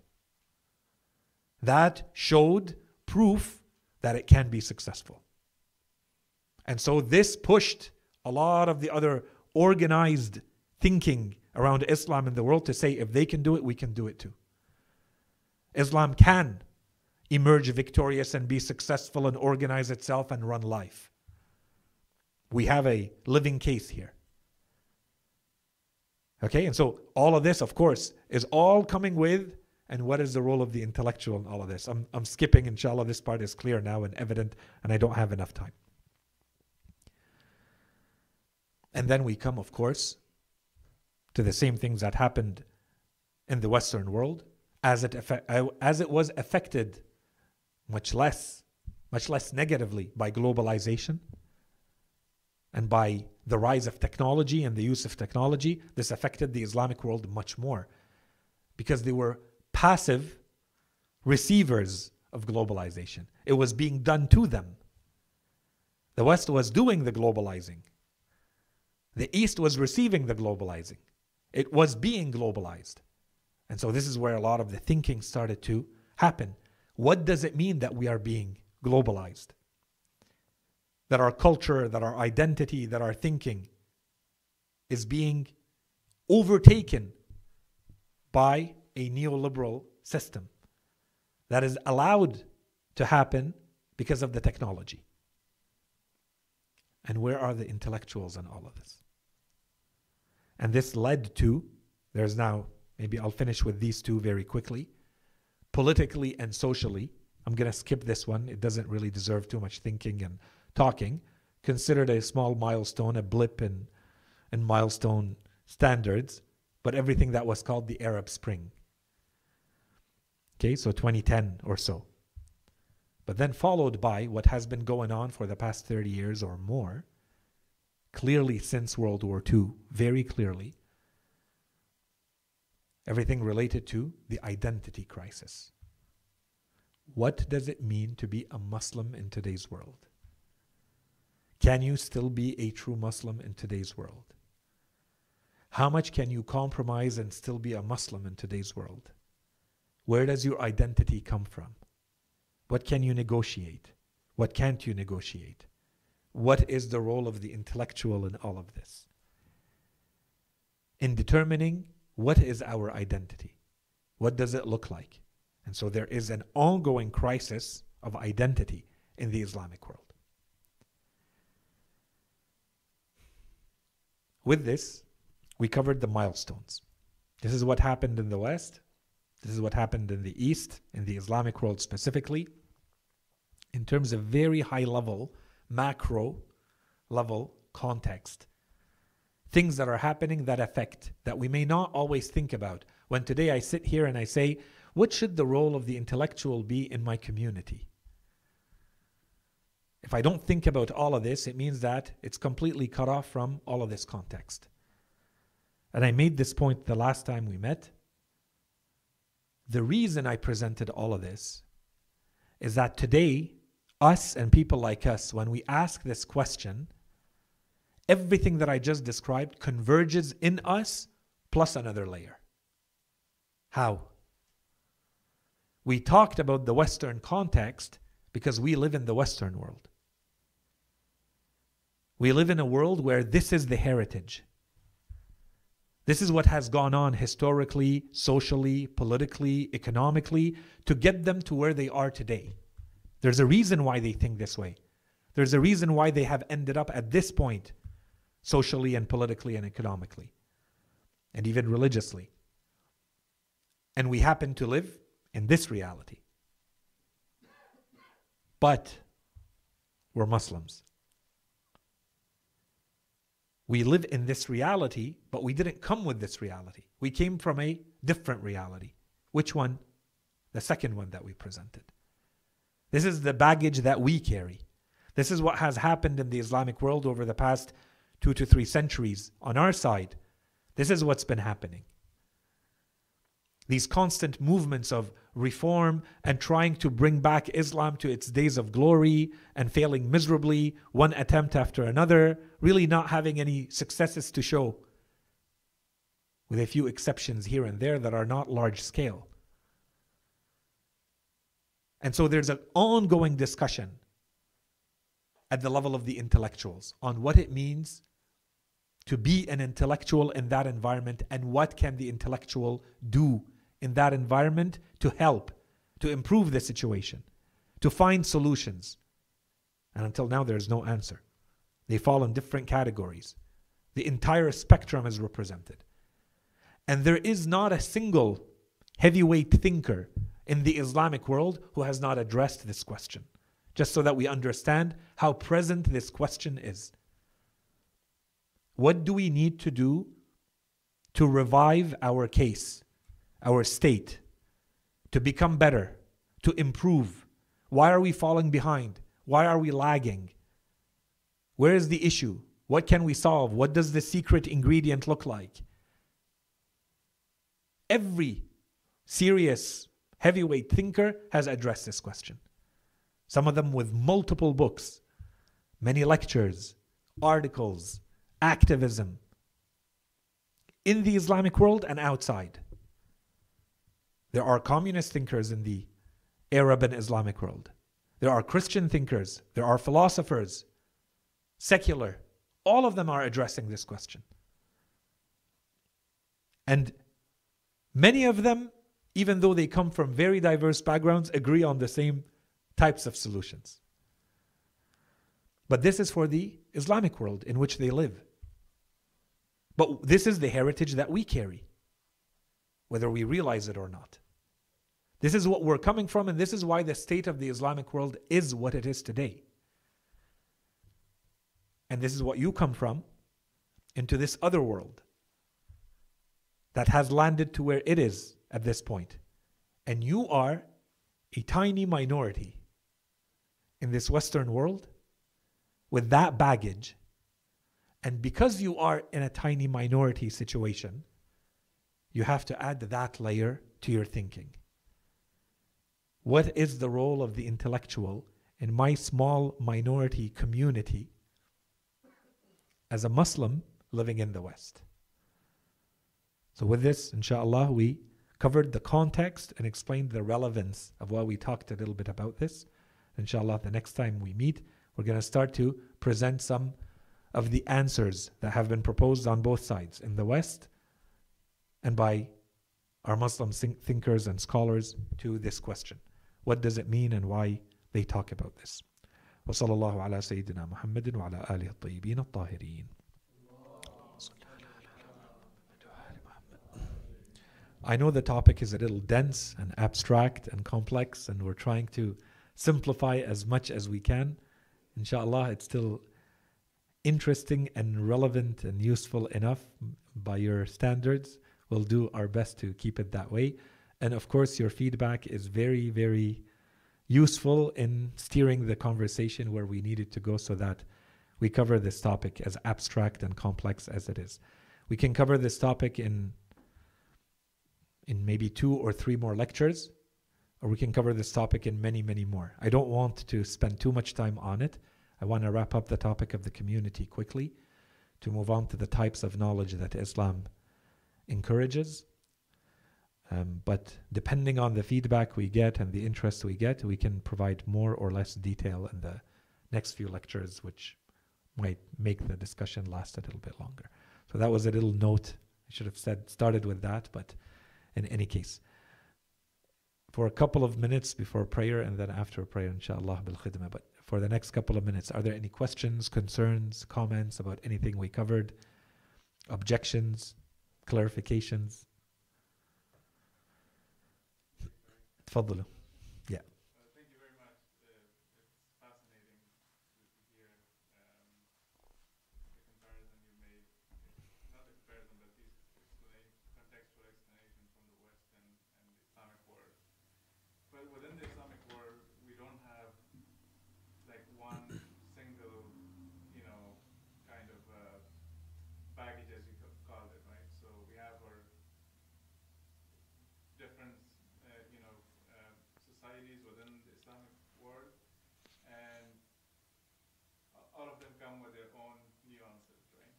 That showed proof that it can be successful. And so this pushed a lot of the other organized thinking around Islam in the world to say, if they can do it, we can do it too. Islam can emerge victorious and be successful and organize itself and run life. We have a living case here. Okay, and so all of this, of course, is all coming with, and what is the role of the intellectual in all of this? I'm skipping, inshallah, this part is clear now and evident, and I don't have enough time. And then we come, of course, to the same things that happened in the Western world, as it was affected much less negatively by globalization and by the rise of technology and the use of technology. This affected the Islamic world much more because they were passive receivers of globalization. It was being done to them. The West was doing the globalizing. The East was receiving the globalizing. It was being globalized. And so this is where a lot of the thinking started to happen. What does it mean that we are being globalized? That our culture, that our identity, that our thinking is being overtaken by a neoliberal system that is allowed to happen because of the technology. And where are the intellectuals in all of this? And this led to, there's now, maybe I'll finish with these two very quickly. Politically and socially, I'm going to skip this one. It doesn't really deserve too much thinking and talking. considered a small milestone, a blip in milestone standards, but everything that was called the Arab Spring. Okay, so 2010 or so. But then followed by what has been going on for the past 30 years or more, clearly since World War II, very clearly, everything related to the identity crisis. What does it mean to be a Muslim in today's world? Can you still be a true Muslim in today's world? How much can you compromise and still be a Muslim in today's world? Where does your identity come from? What can you negotiate? What can't you negotiate? What is the role of the intellectual in all of this? In determining what is our identity, what does it look like? And so there is an ongoing crisis of identity in the Islamic world. With this, we covered the milestones. This is what happened in the West. This is what happened in the East, in the Islamic world specifically, in terms of very high level, macro level context. Things that are happening that affect, that we may not always think about. When today I sit here and I say, what should the role of the intellectual be in my community? If I don't think about all of this, it means that it's completely cut off from all of this context. And I made this point the last time we met. The reason I presented all of this is that today, us and people like us, when we ask this question, everything that I just described converges in us plus another layer. How? We talked about the Western context because we live in the Western world. We live in a world where this is the heritage. This is what has gone on historically, socially, politically, economically, to get them to where they are today. There's a reason why they think this way. There's a reason why they have ended up at this point, socially and politically and economically, and even religiously. And we happen to live in this reality. But we're Muslims. We live in this reality, but we didn't come with this reality. We came from a different reality. Which one? The second one that we presented. This is the baggage that we carry. This is what has happened in the Islamic world over the past 2 to 3 centuries on our side. This is what's been happening. These constant movements of reform and trying to bring back Islam to its days of glory and failing miserably, one attempt after another, really not having any successes to show, with a few exceptions here and there that are not large scale. And so there's an ongoing discussion at the level of the intellectuals on what it means to be an intellectual in that environment and what can the intellectual do in that environment to help, to improve the situation, to find solutions. And until now, there's no answer. They fall in different categories. The entire spectrum is represented. And there is not a single heavyweight thinker in the Islamic world who has not addressed this question, just so that we understand how present this question is. What do we need to do to revive our case, our state, to become better, to improve? Why are we falling behind? Why are we lagging? Where is the issue? What can we solve? What does the secret ingredient look like? Every serious heavyweight thinker has addressed this question. Some of them with multiple books, many lectures, articles, activism in the Islamic world and outside. There are communist thinkers in the Arab and Islamic world. There are Christian thinkers. There are philosophers, secular. All of them are addressing this question. And many of them, even though they come from very diverse backgrounds, agree on the same types of solutions. But this is for the Islamic world in which they live. But this is the heritage that we carry, whether we realize it or not. This is what we're coming from, and this is why the state of the Islamic world is what it is today. And this is what you come from, into this other world that has landed to where it is at this point. And you are a tiny minority in this Western world with that baggage. And because you are in a tiny minority situation, you have to add that layer to your thinking. What is the role of the intellectual in my small minority community as a Muslim living in the West? So with this, inshallah, we covered the context and explained the relevance of why we talked a little bit about this. Inshallah, the next time we meet, we're going to start to present some of the answers that have been proposed on both sides, in the West and by our Muslim thinkers and scholars, to this question. What does it mean and why they talk about this? وصلى الله على سيدنا محمد وعلى آله الطيبين الطاهرين. I know the topic is a little dense and abstract and complex, and we're trying to simplify as much as we can. Inshallah, it's still interesting and relevant and useful enough by your standards. We'll do our best to keep it that way. And of course, your feedback is very, very useful in steering the conversation where we need it to go, so that we cover this topic as abstract and complex as it is. We can cover this topic in maybe 2 or 3 more lectures, or we can cover this topic in many, many more. I don't want to spend too much time on it. I want to wrap up the topic of the community quickly to move on to the types of knowledge that Islam encourages. But depending on the feedback we get and the interest we get, we can provide more or less detail in the next few lectures, which might make the discussion last a little bit longer. So that was a little note. I should have started with that, but in any case, for a couple of minutes before prayer and then after prayer, inshallah, bil khidmah. But for the next couple of minutes, are there any questions, concerns, comments about anything we covered? Objections, clarifications? تفضلوا. Yeah. Thank you very much. It's fascinating to hear the comparison you made. Not the comparison, but these contextual explanation from the West and the Islamic world. But within the Islamic world, we don't have like one single, kind of baggage, as you called it, right? So we have our different, societies within the Islamic world, and all of them come with their own nuances, right?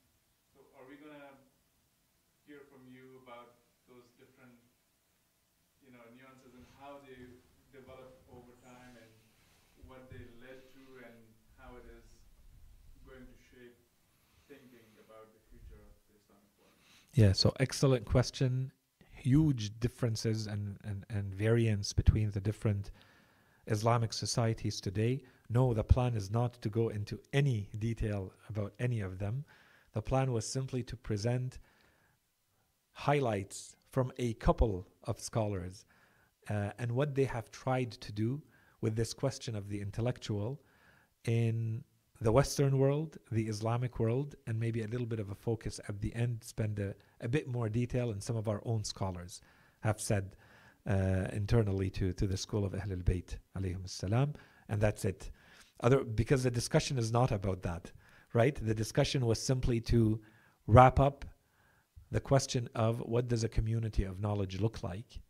So are we going to hear from you about those different, nuances and how they developed over time and what they led to and how it is going to shape thinking about the future of the Islamic world? Yeah, so excellent question. Huge differences and variance between the different Islamic societies today. No, the plan is not to go into any detail about any of them. The plan was simply to present highlights from a couple of scholars and what they have tried to do with this question of the intellectual in the Western world, the Islamic world, and maybe a little bit of a focus at the end, spend a bit more detail, and some of our own scholars have said internally to the school of Ahl al-Bayt alayhim salam, and that's it. Because the discussion is not about that, right? The discussion was simply to wrap up the question of what does a community of knowledge look like,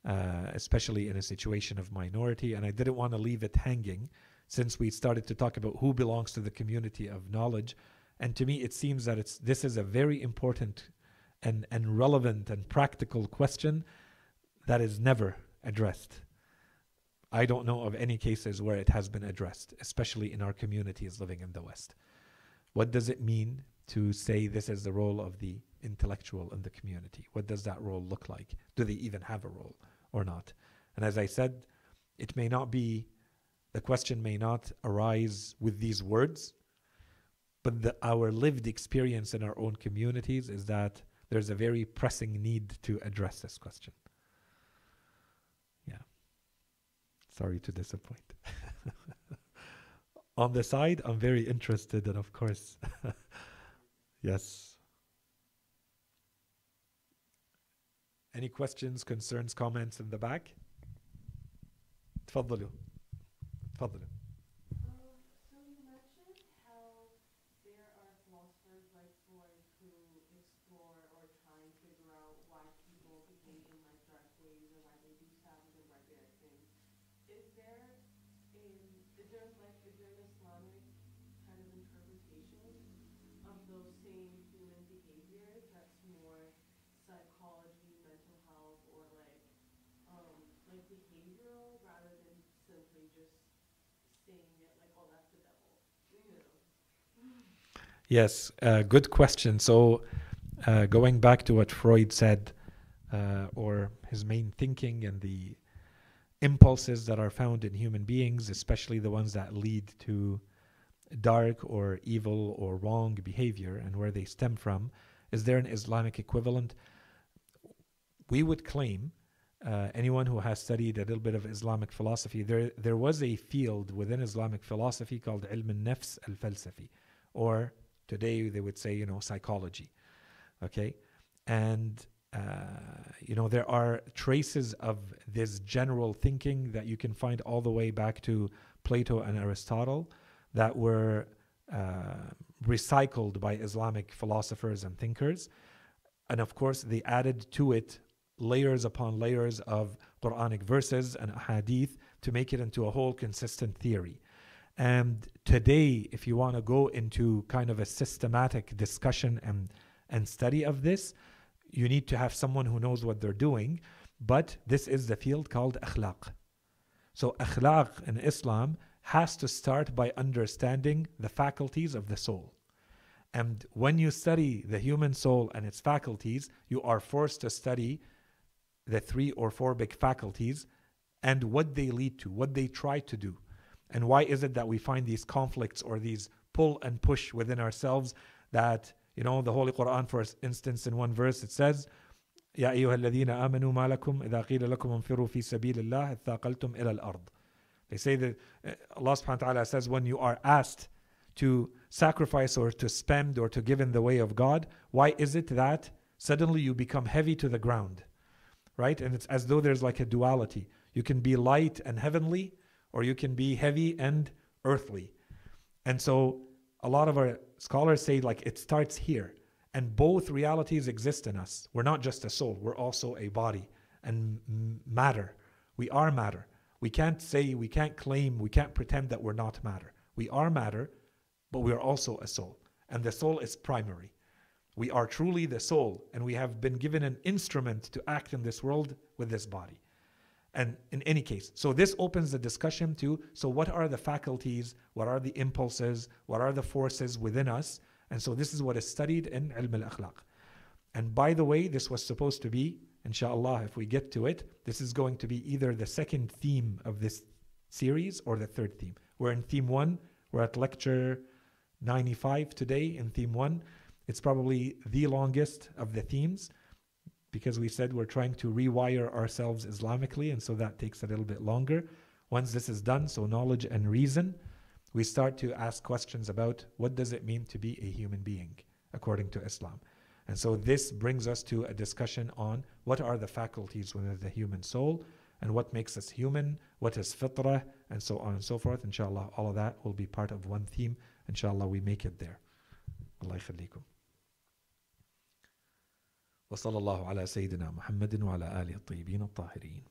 especially in a situation of minority, and I didn't want to leave it hanging since we started to talk about who belongs to the community of knowledge. And to me, it seems that this is a very important and relevant and practical question that is never addressed. I don't know of any cases where it has been addressed, especially in our communities living in the West. What does it mean to say this is the role of the intellectual in the community? What does that role look like? Do they even have a role or not? And as I said, it may not be, the question may not arise with these words, but our lived experience in our own communities is that there's a very pressing need to address this question. Yeah. Sorry to disappoint. On the side, I'm very interested, and of course, yes. Any questions, concerns, comments in the back? تفضلوا. تفضلوا. So you mentioned how there are philosophers like Freud who explore or try and figure out why people behave in like dark ways or why they do savage or barbaric things. Is there is there an Islamic kind of interpretation of those same human behaviors that's more psychology, mental health, or like behavioral rather than simply just saying it like, oh, that's the devil, you know? Yes, good question. So, going back to what Freud said, or his main thinking and the impulses that are found in human beings, especially the ones that lead to dark or evil or wrong behavior and where they stem from, is there an Islamic equivalent? We would claim, anyone who has studied a little bit of Islamic philosophy, there was a field within Islamic philosophy called Ilm al-Nafs al-Falsafi, or today they would say, psychology. Okay? And, there are traces of this general thinking that you can find all the way back to Plato and Aristotle that were recycled by Islamic philosophers and thinkers. And of course, they added to it layers upon layers of Quranic verses and hadith to make it into a whole consistent theory. And today, if you want to go into kind of a systematic discussion and study of this, you need to have someone who knows what they're doing. But this is the field called akhlaq. So akhlaq in Islam has to start by understanding the faculties of the soul. And when you study the human soul and its faculties, you are forced to study the 3 or 4 big faculties and what they lead to, what they try to do. And why is it that we find these conflicts or these pull and push within ourselves that, the Holy Quran, for instance, in one verse, it says, يا أيها الذين آمنوا ما لكم إذا قيل لكم انفروا في سبيل الله اثاقلتم إلى الأرض. They say that Allah subhanahu wa ta'ala says when you are asked to sacrifice or to spend or to give in the way of God, why is it that suddenly you become heavy to the ground? Right? And it's as though there's like a duality. You can be light and heavenly, or you can be heavy and earthly. And so a lot of our scholars say like it starts here. And both realities exist in us. We're not just a soul. We're also a body and matter. We are matter. We can't say, we can't claim, we can't pretend that we're not matter. We are matter, but we are also a soul. And the soul is primary. We are truly the soul, and we have been given an instrument to act in this world with this body. And in any case, so this opens the discussion to, so what are the faculties, what are the impulses, what are the forces within us? And so this is what is studied in Ilm al-Akhlaq. And by the way, this was supposed to be, inshallah, if we get to it, this is going to be either the second theme of this series or the third theme. We're in theme 1, we're at lecture 95 today in theme 1. It's probably the longest of the themes because we said we're trying to rewire ourselves Islamically, and so that takes a little bit longer. Once this is done, so knowledge and reason, we start to ask questions about what does it mean to be a human being according to Islam. And so this brings us to a discussion on what are the faculties within the human soul and what makes us human, what is fitrah, and so on and so forth. Inshallah, all of that will be part of one theme. Inshallah, we make it there. Allah yakhallikum. وصلى الله على سيدنا محمد وعلى آله الطيبين الطاهرين.